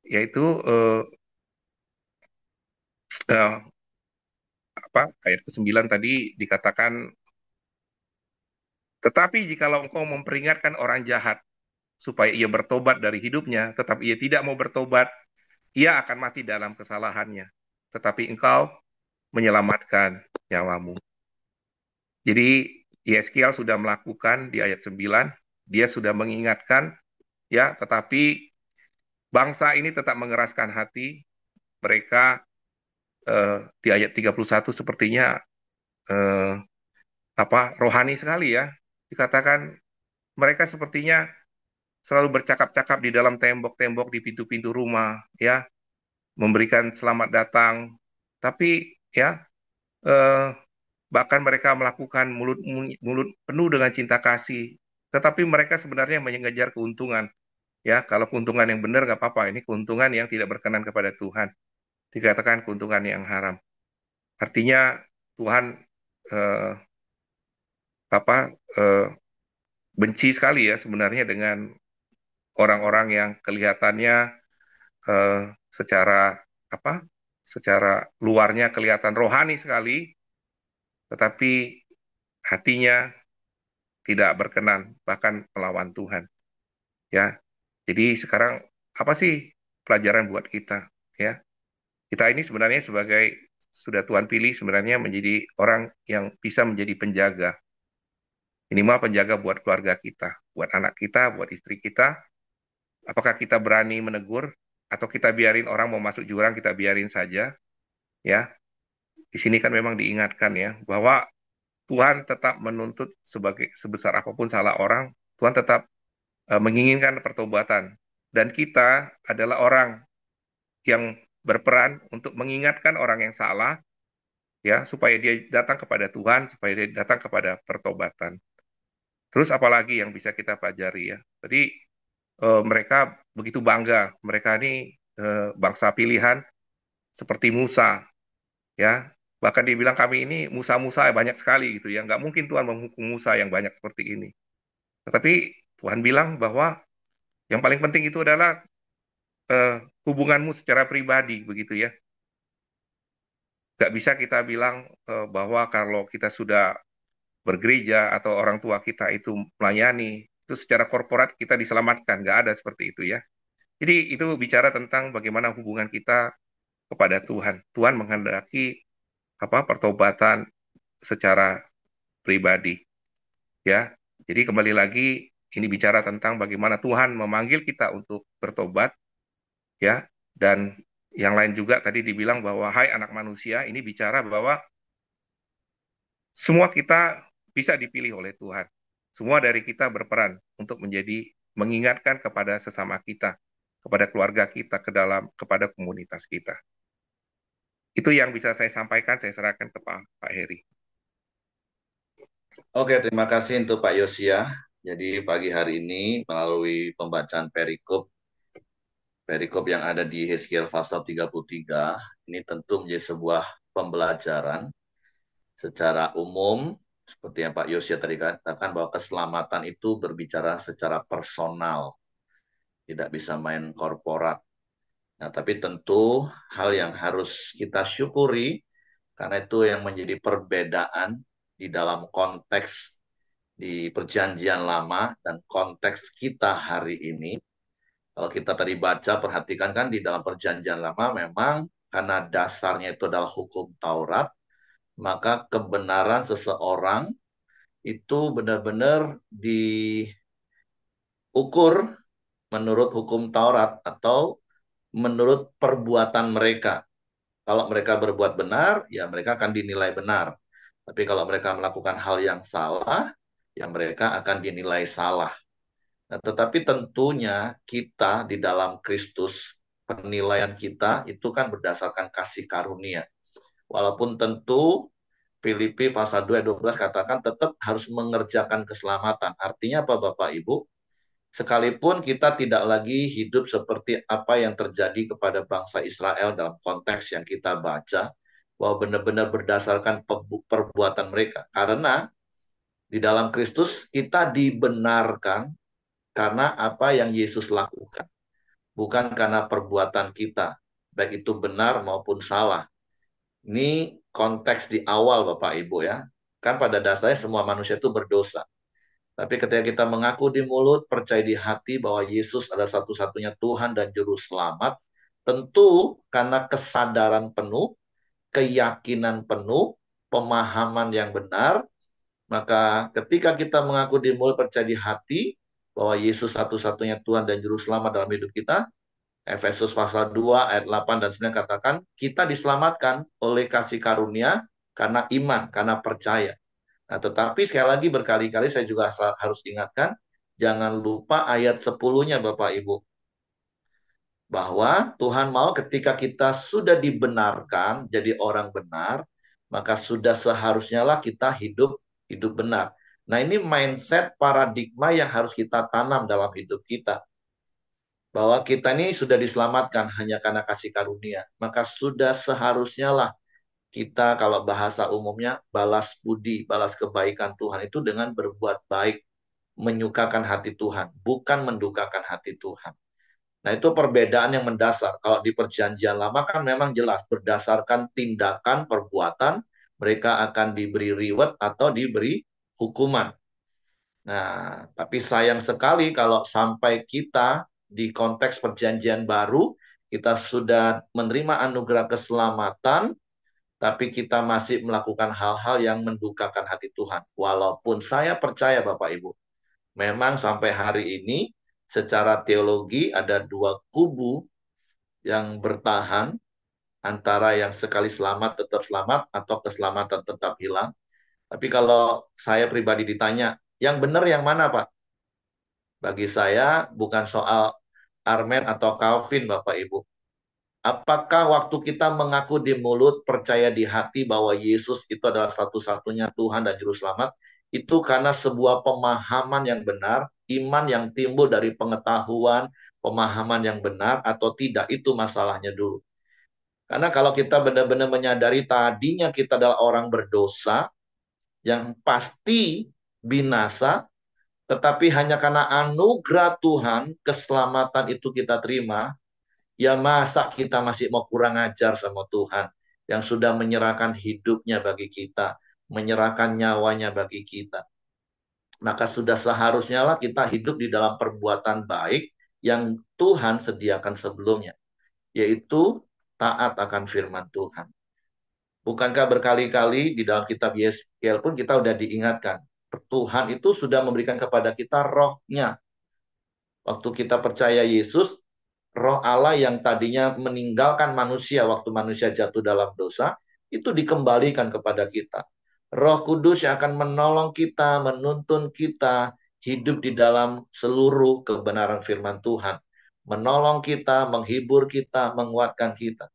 yaitu eh, ayat ke-9 tadi dikatakan, tetapi jikalau engkau memperingatkan orang jahat supaya ia bertobat dari hidupnya, tetapi ia tidak mau bertobat, ia akan mati dalam kesalahannya. Tetapi engkau menyelamatkan nyawamu. Jadi Yeskiel sudah melakukan di ayat 9, dia sudah mengingatkan, ya, tetapi bangsa ini tetap mengeraskan hati. Mereka di ayat 31 sepertinya eh, rohani sekali ya. Dikatakan mereka sepertinya selalu bercakap-cakap di dalam tembok-tembok, di pintu-pintu rumah, ya, memberikan selamat datang. Tapi ya, eh, bahkan mereka melakukan mulut mulut penuh dengan cinta kasih. Tetapi mereka sebenarnya mengejar keuntungan. Ya, kalau keuntungan yang benar nggak apa-apa. Ini keuntungan yang tidak berkenan kepada Tuhan. Dikatakan keuntungan yang haram. Artinya Tuhan eh, apa eh, benci sekali ya sebenarnya dengan orang-orang yang kelihatannya eh, secara apa secara luarnya kelihatan rohani sekali, tetapi hatinya tidak berkenan, bahkan melawan Tuhan. Ya, jadi sekarang apa sih pelajaran buat kita? Ya, kita ini sebenarnya sebagai sudah Tuhan pilih sebenarnya menjadi orang yang bisa menjadi penjaga, minimal penjaga buat keluarga kita, buat anak kita, buat istri kita. Apakah kita berani menegur atau kita biarin orang mau masuk jurang, kita biarin saja? Ya, di sini kan memang diingatkan ya bahwa Tuhan tetap menuntut sebagai sebesar apapun salah orang, Tuhan tetap menginginkan pertobatan. Dan kita adalah orang yang berperan untuk mengingatkan orang yang salah, ya, supaya dia datang kepada Tuhan, supaya dia datang kepada pertobatan. Terus apalagi yang bisa kita pelajari ya? Tadi mereka begitu bangga, mereka ini bangsa pilihan seperti Musa, ya. Bahkan dibilang kami ini Musa-Musa banyak sekali gitu ya. Nggak mungkin Tuhan menghukum Musa yang banyak seperti ini. Tetapi Tuhan bilang bahwa yang paling penting itu adalah eh, hubunganmu secara pribadi begitu ya. Nggak bisa kita bilang bahwa kalau kita sudah bergereja atau orang tua kita itu melayani, itu secara korporat kita diselamatkan. Nggak ada seperti itu ya. Jadi itu bicara tentang bagaimana hubungan kita kepada Tuhan. Tuhan menghendaki pertobatan secara pribadi ya. Jadi kembali lagi ini bicara tentang bagaimana Tuhan memanggil kita untuk bertobat ya, dan yang lain juga tadi dibilang bahwa hai anak manusia, ini bicara bahwa semua kita bisa dipilih oleh Tuhan. Semua dari kita berperan untuk mengingatkan kepada sesama kita, kepada keluarga kita, kepada komunitas kita. Itu yang bisa saya sampaikan, saya serahkan ke Pak Heri. Oke, terima kasih untuk Pak Yosia. Jadi pagi hari ini melalui pembacaan perikop yang ada di Hezkiel pasal 33, ini tentu menjadi sebuah pembelajaran secara umum Seperti yang Pak Yosya tadi katakan bahwa keselamatan itu berbicara secara personal, tidak bisa main korporat. Nah, tapi tentu hal yang harus kita syukuri karena itu yang menjadi perbedaan di dalam konteks di perjanjian lama dan konteks kita hari ini. Kalau kita tadi baca, perhatikan kan di dalam perjanjian lama memang karena dasarnya itu adalah hukum Taurat, maka kebenaran seseorang itu benar-benar diukur menurut hukum Taurat atau menurut perbuatan mereka. Kalau mereka berbuat benar, ya mereka akan dinilai benar. Tapi kalau mereka melakukan hal yang salah, ya mereka akan dinilai salah. Nah, tetapi tentunya kita di dalam Kristus, penilaian kita itu kan berdasarkan kasih karunia. Walaupun tentu Filipi pasal 2 ayat 12 katakan tetap harus mengerjakan keselamatan. Artinya apa Bapak Ibu? Sekalipun kita tidak lagi hidup seperti apa yang terjadi kepada bangsa Israel dalam konteks yang kita baca, bahwa benar-benar berdasarkan perbuatan mereka. Karena di dalam Kristus kita dibenarkan karena apa yang Yesus lakukan, bukan karena perbuatan kita, baik itu benar maupun salah. Ini konteks di awal Bapak Ibu ya. Kan pada dasarnya semua manusia itu berdosa. Tapi ketika kita mengaku di mulut, percaya di hati bahwa Yesus adalah satu-satunya Tuhan dan Juru Selamat, tentu karena kesadaran penuh, keyakinan penuh, pemahaman yang benar, maka ketika kita mengaku di mulut, percaya di hati bahwa Yesus satu-satunya Tuhan dan Juru Selamat dalam hidup kita, Efesus pasal 2 ayat 8 dan 9 katakan, kita diselamatkan oleh kasih karunia karena iman, karena percaya. Nah, tetapi sekali lagi berkali-kali saya juga harus ingatkan, jangan lupa ayat 10-nya Bapak Ibu. Bahwa Tuhan mau ketika kita sudah dibenarkan jadi orang benar, maka sudah seharusnya lah kita hidup benar. Nah, ini mindset paradigma yang harus kita tanam dalam hidup kita. Bahwa kita ini sudah diselamatkan hanya karena kasih karunia. Maka sudah seharusnya lah kita kalau bahasa umumnya balas budi, balas kebaikan Tuhan itu dengan berbuat baik, menyukakan hati Tuhan, bukan mendukakan hati Tuhan. Nah, itu perbedaan yang mendasar. Kalau di perjanjian lama kan memang jelas berdasarkan tindakan, perbuatan, mereka akan diberi reward atau diberi hukuman. Nah, tapi sayang sekali kalau sampai kita di konteks perjanjian baru, kita sudah menerima anugerah keselamatan, tapi kita masih melakukan hal-hal yang mendukakan hati Tuhan. Walaupun saya percaya Bapak Ibu, memang sampai hari ini secara teologi ada dua kubu yang bertahan antara yang sekali selamat tetap selamat atau keselamatan tetap hilang. Tapi kalau saya pribadi ditanya, yang benar yang mana Pak? Bagi saya bukan soal Armen atau Calvin Bapak Ibu. Apakah waktu kita mengaku di mulut, percaya di hati bahwa Yesus itu adalah satu-satunya Tuhan dan Juru Selamat, itu karena sebuah pemahaman yang benar, iman yang timbul dari pengetahuan, pemahaman yang benar, atau tidak, itu masalahnya dulu. Karena kalau kita benar-benar menyadari tadinya kita adalah orang berdosa, yang pasti binasa, tetapi hanya karena anugerah Tuhan, keselamatan itu kita terima, ya masa kita masih mau kurang ajar sama Tuhan yang sudah menyerahkan hidupnya bagi kita, menyerahkan nyawanya bagi kita. Maka sudah seharusnya lah kita hidup di dalam perbuatan baik yang Tuhan sediakan sebelumnya, yaitu taat akan firman Tuhan. Bukankah berkali-kali di dalam kitab Yeskiel pun kita sudah diingatkan, Tuhan itu sudah memberikan kepada kita rohnya. Waktu kita percaya Yesus, roh Allah yang tadinya meninggalkan manusia waktu manusia jatuh dalam dosa, itu dikembalikan kepada kita. Roh Kudus yang akan menolong kita, menuntun kita, hidup di dalam seluruh kebenaran firman Tuhan. Menolong kita, menghibur kita, menguatkan kita.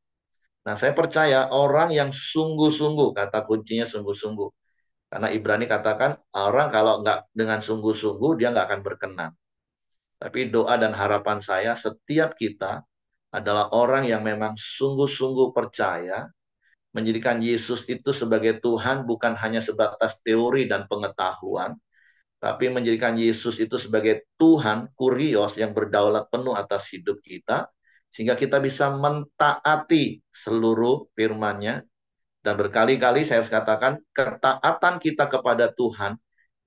Nah, saya percaya orang yang sungguh-sungguh, kata kuncinya sungguh-sungguh. Karena Ibrani katakan, orang kalau nggak dengan sungguh-sungguh, dia nggak akan berkenan. Tapi doa dan harapan saya setiap kita adalah orang yang memang sungguh-sungguh percaya menjadikan Yesus itu sebagai Tuhan bukan hanya sebatas teori dan pengetahuan, tapi menjadikan Yesus itu sebagai Tuhan, kurios yang berdaulat penuh atas hidup kita, sehingga kita bisa mentaati seluruh firman-Nya. Dan berkali-kali saya harus katakan, ketaatan kita kepada Tuhan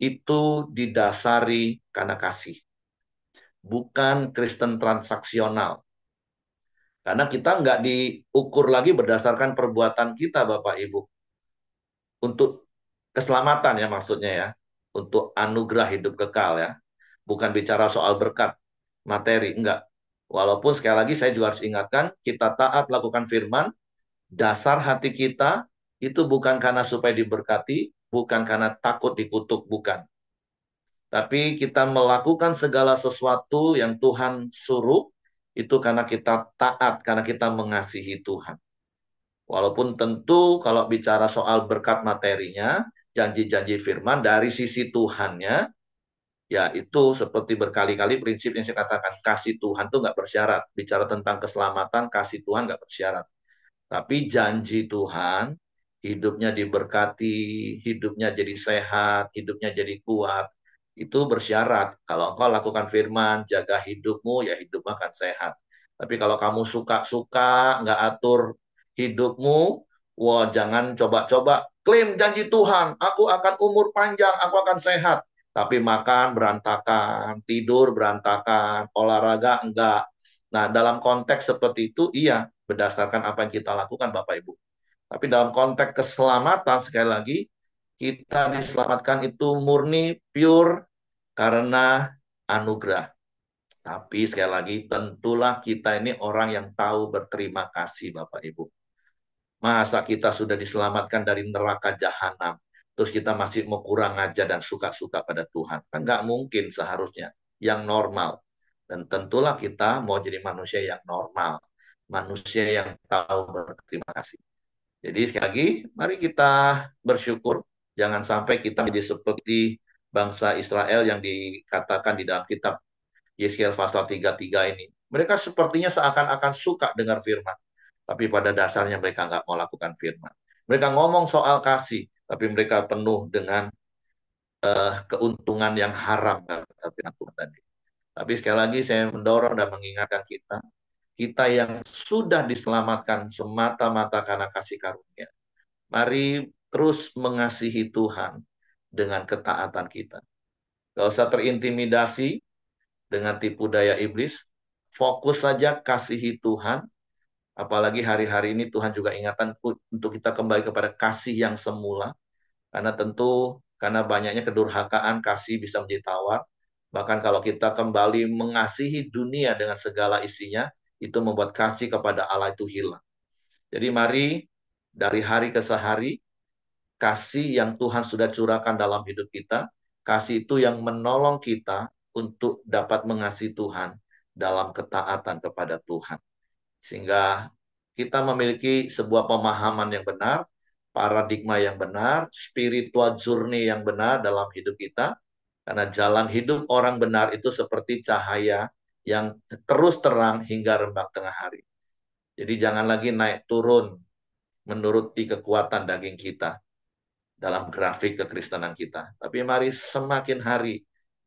itu didasari karena kasih, bukan Kristen transaksional. Karena kita nggak diukur lagi berdasarkan perbuatan kita, Bapak Ibu. Untuk keselamatan ya maksudnya ya. Untuk anugerah hidup kekal ya. Bukan bicara soal berkat, materi, enggak. Walaupun sekali lagi saya juga harus ingatkan, kita taat lakukan firman, dasar hati kita itu bukan karena supaya diberkati, bukan karena takut dikutuk, bukan. Tapi kita melakukan segala sesuatu yang Tuhan suruh, itu karena kita taat, karena kita mengasihi Tuhan. Walaupun tentu kalau bicara soal berkat materinya, janji-janji firman dari sisi Tuhannya, ya itu seperti berkali-kali prinsip yang saya katakan, kasih Tuhan tuh nggak bersyarat. Bicara tentang keselamatan, kasih Tuhan nggak bersyarat. Tapi janji Tuhan, hidupnya diberkati, hidupnya jadi sehat, hidupnya jadi kuat, itu bersyarat. Kalau engkau lakukan firman, jaga hidupmu, ya hidupmu akan sehat. Tapi kalau kamu suka-suka, nggak atur hidupmu, wah jangan coba-coba klaim janji Tuhan, aku akan umur panjang, aku akan sehat. Tapi makan berantakan, tidur berantakan, olahraga enggak. Nah, dalam konteks seperti itu, iya, berdasarkan apa yang kita lakukan, Bapak Ibu. Tapi dalam konteks keselamatan, sekali lagi, kita diselamatkan itu murni, pure, karena anugerah. Tapi sekali lagi, tentulah kita ini orang yang tahu berterima kasih, Bapak Ibu. Masa kita sudah diselamatkan dari neraka jahanam, terus kita masih mau kurang aja dan suka-suka pada Tuhan. Kan nggak mungkin seharusnya. Yang normal. Dan tentulah kita mau jadi manusia yang normal. Manusia yang tahu berterima kasih. Jadi sekali lagi, mari kita bersyukur. Jangan sampai kita menjadi seperti bangsa Israel yang dikatakan di dalam kitab Yeskiel pasal 33 ini. Mereka sepertinya seakan-akan suka dengar firman. Tapi pada dasarnya mereka nggak mau lakukan firman. Mereka ngomong soal kasih, tapi mereka penuh dengan keuntungan yang haram. Kata firman Tuhan tadi. Tapi sekali lagi saya mendorong dan mengingatkan kita, kita yang sudah diselamatkan semata-mata karena kasih karunia. Mari terus mengasihi Tuhan dengan ketaatan kita. Gak usah terintimidasi dengan tipu daya iblis. Fokus saja kasihi Tuhan. Apalagi hari-hari ini Tuhan juga ingatan untuk kita kembali kepada kasih yang semula. Karena tentu karena banyaknya kedurhakaan, kasih bisa menjadi tawar. Bahkan kalau kita kembali mengasihi dunia dengan segala isinya, itu membuat kasih kepada Allah itu hilang. Jadi mari dari hari ke hari, kasih yang Tuhan sudah curahkan dalam hidup kita, kasih itu yang menolong kita untuk dapat mengasihi Tuhan dalam ketaatan kepada Tuhan. Sehingga kita memiliki sebuah pemahaman yang benar, paradigma yang benar, spiritual journey yang benar dalam hidup kita. Karena jalan hidup orang benar itu seperti cahaya yang terus terang hingga rembang tengah hari. Jadi jangan lagi naik turun menuruti kekuatan daging kita dalam grafik kekristenan kita. Tapi mari semakin hari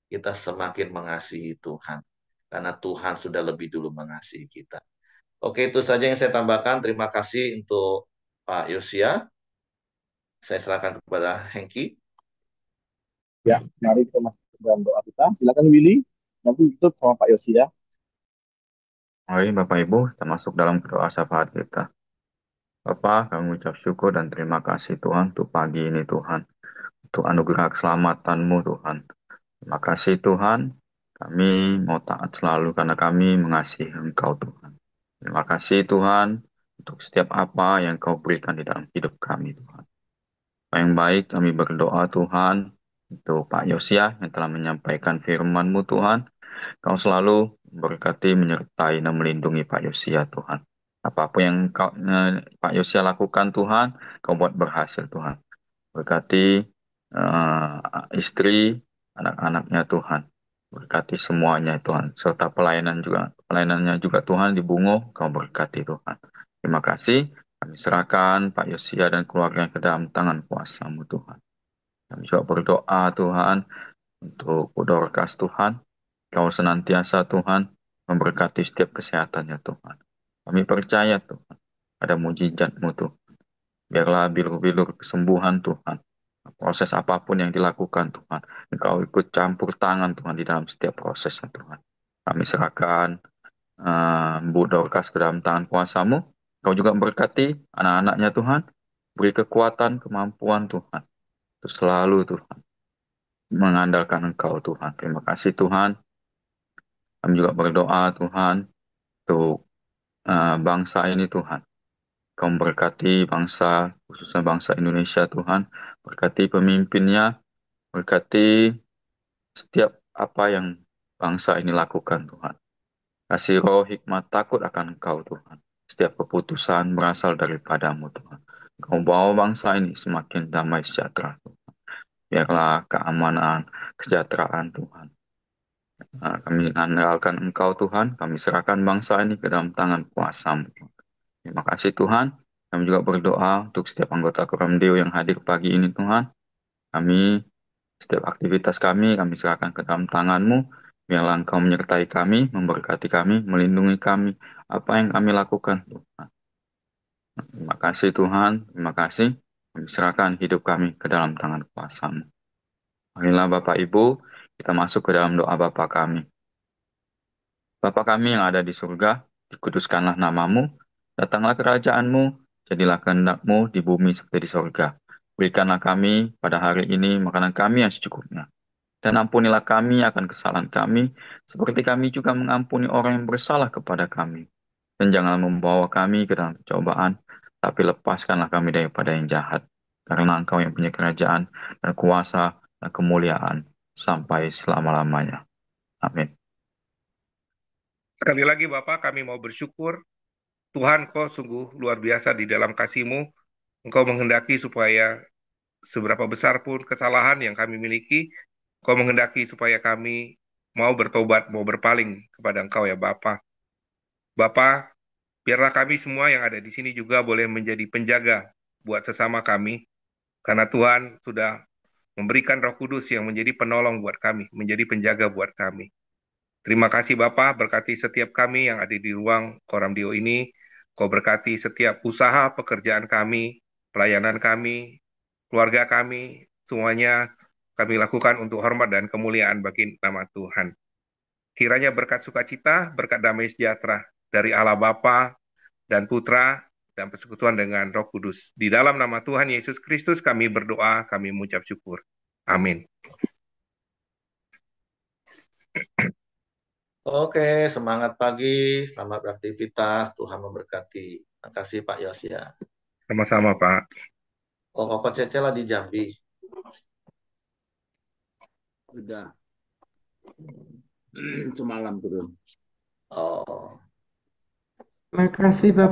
kita semakin mengasihi Tuhan. Karena Tuhan sudah lebih dulu mengasihi kita. Oke, itu saja yang saya tambahkan. Terima kasih untuk Pak Yosia. Saya serahkan kepada Hengki. Ya, mari kita masuk ke dalam doa kita. Silakan Willy, nanti tutup sama Pak Yosi ya. Mari Bapak Ibu, kita masuk dalam doa syafaat kita. Bapak, kami ucap syukur dan terima kasih Tuhan untuk pagi ini Tuhan. Untuk anugerah keselamatan-Mu Tuhan. Terima kasih Tuhan, kami mau taat selalu karena kami mengasihi Engkau Tuhan. Terima kasih Tuhan untuk setiap apa yang Kau berikan di dalam hidup kami Tuhan. Yang baik kami berdoa Tuhan untuk Pak Yosia yang telah menyampaikan firman-Mu Tuhan. Kau selalu berkati, menyertai, dan melindungi Pak Yosia, Tuhan. Apapun yang Pak Yosia lakukan, Tuhan, Kau buat berhasil, Tuhan. Berkati istri, anak-anaknya, Tuhan. Berkati semuanya, Tuhan. Serta pelayanannya juga, Tuhan, di Bungo, Kau berkati, Tuhan. Terima kasih. Kami Kami serahkan Pak Yosia dan keluarganya ke dalam tangan kuasa-Mu Tuhan. Kami juga berdoa Tuhan untuk Bu Dorcas Tuhan. Kau senantiasa Tuhan memberkati setiap kesehatannya Tuhan. Kami percaya Tuhan ada mujizat-Mu Tuhan. Biarlah bilur-bilur kesembuhan Tuhan. Proses apapun yang dilakukan Tuhan. Engkau ikut campur tangan Tuhan di dalam setiap prosesnya Tuhan. Kami serahkan Bu Dorcas ke dalam tangan kuasa-Mu. Kau juga memberkati anak-anaknya Tuhan. Beri kekuatan, kemampuan Tuhan. Untuk selalu Tuhan mengandalkan Engkau Tuhan. Terima kasih Tuhan. Kami juga berdoa Tuhan untuk bangsa ini Tuhan. Kau memberkati bangsa, khususnya bangsa Indonesia Tuhan. Berkati pemimpinnya, berkati setiap apa yang bangsa ini lakukan Tuhan. Kasih roh hikmat takut akan Engkau Tuhan. Setiap keputusan berasal daripada-Mu Tuhan. Kau bawa bangsa ini semakin damai sejahtera Tuhan. Biarlah keamanan, kesejahteraan Tuhan. Kami andalkan Engkau Tuhan, kami serahkan bangsa ini ke dalam tangan kuasa-Mu. Terima kasih Tuhan. Kami juga berdoa untuk setiap anggota Koramdeo yang hadir pagi ini Tuhan. Setiap aktivitas kami serahkan ke dalam tangan-Mu. Biarlah Engkau menyertai kami, memberkati kami, melindungi kami, apa yang kami lakukan Tuhan. Terima kasih Tuhan, terima kasih. Kami serahkan hidup kami ke dalam tangan kuasa-Mu. Marilah Bapak Ibu, kita masuk ke dalam doa Bapa kami. Bapa kami yang ada di surga, dikuduskanlah nama-Mu, datanglah kerajaan-Mu, jadilah kehendak-Mu di bumi seperti di surga. Berikanlah kami pada hari ini makanan kami yang secukupnya. Dan ampunilah kami akan kesalahan kami, seperti kami juga mengampuni orang yang bersalah kepada kami. Dan janganlah membawa kami ke dalam pencobaan, tapi lepaskanlah kami daripada yang jahat. Karena Engkau yang punya kerajaan dan kuasa dan kemuliaan sampai selama-lamanya. Amin. Sekali lagi Bapak, kami mau bersyukur. Tuhan, Kau sungguh luar biasa di dalam kasih-Mu. Engkau menghendaki supaya seberapa besar pun kesalahan yang kami miliki, Kau menghendaki supaya kami mau bertobat, mau berpaling kepada Engkau ya Bapa. Bapa, biarlah kami semua yang ada di sini juga boleh menjadi penjaga buat sesama kami, karena Tuhan sudah memberikan Roh Kudus yang menjadi penolong buat kami, menjadi penjaga buat kami. Terima kasih Bapa, berkati setiap kami yang ada di ruang Koramdio ini. Kau berkati setiap usaha pekerjaan kami, pelayanan kami, keluarga kami, semuanya kami lakukan untuk hormat dan kemuliaan bagi nama Tuhan. Kiranya berkat sukacita, berkat damai sejahtera dari Allah Bapa dan Putra dan persekutuan dengan Roh Kudus. Di dalam nama Tuhan Yesus Kristus kami berdoa, kami mengucap syukur. Amin. Oke, semangat pagi, selamat beraktivitas, Tuhan memberkati. Terima kasih Pak Yosia. Sama-sama Pak. Oh, Koko Cece lah di Jambi. Udah. Semalam turun. Oh. Makasih Bapak.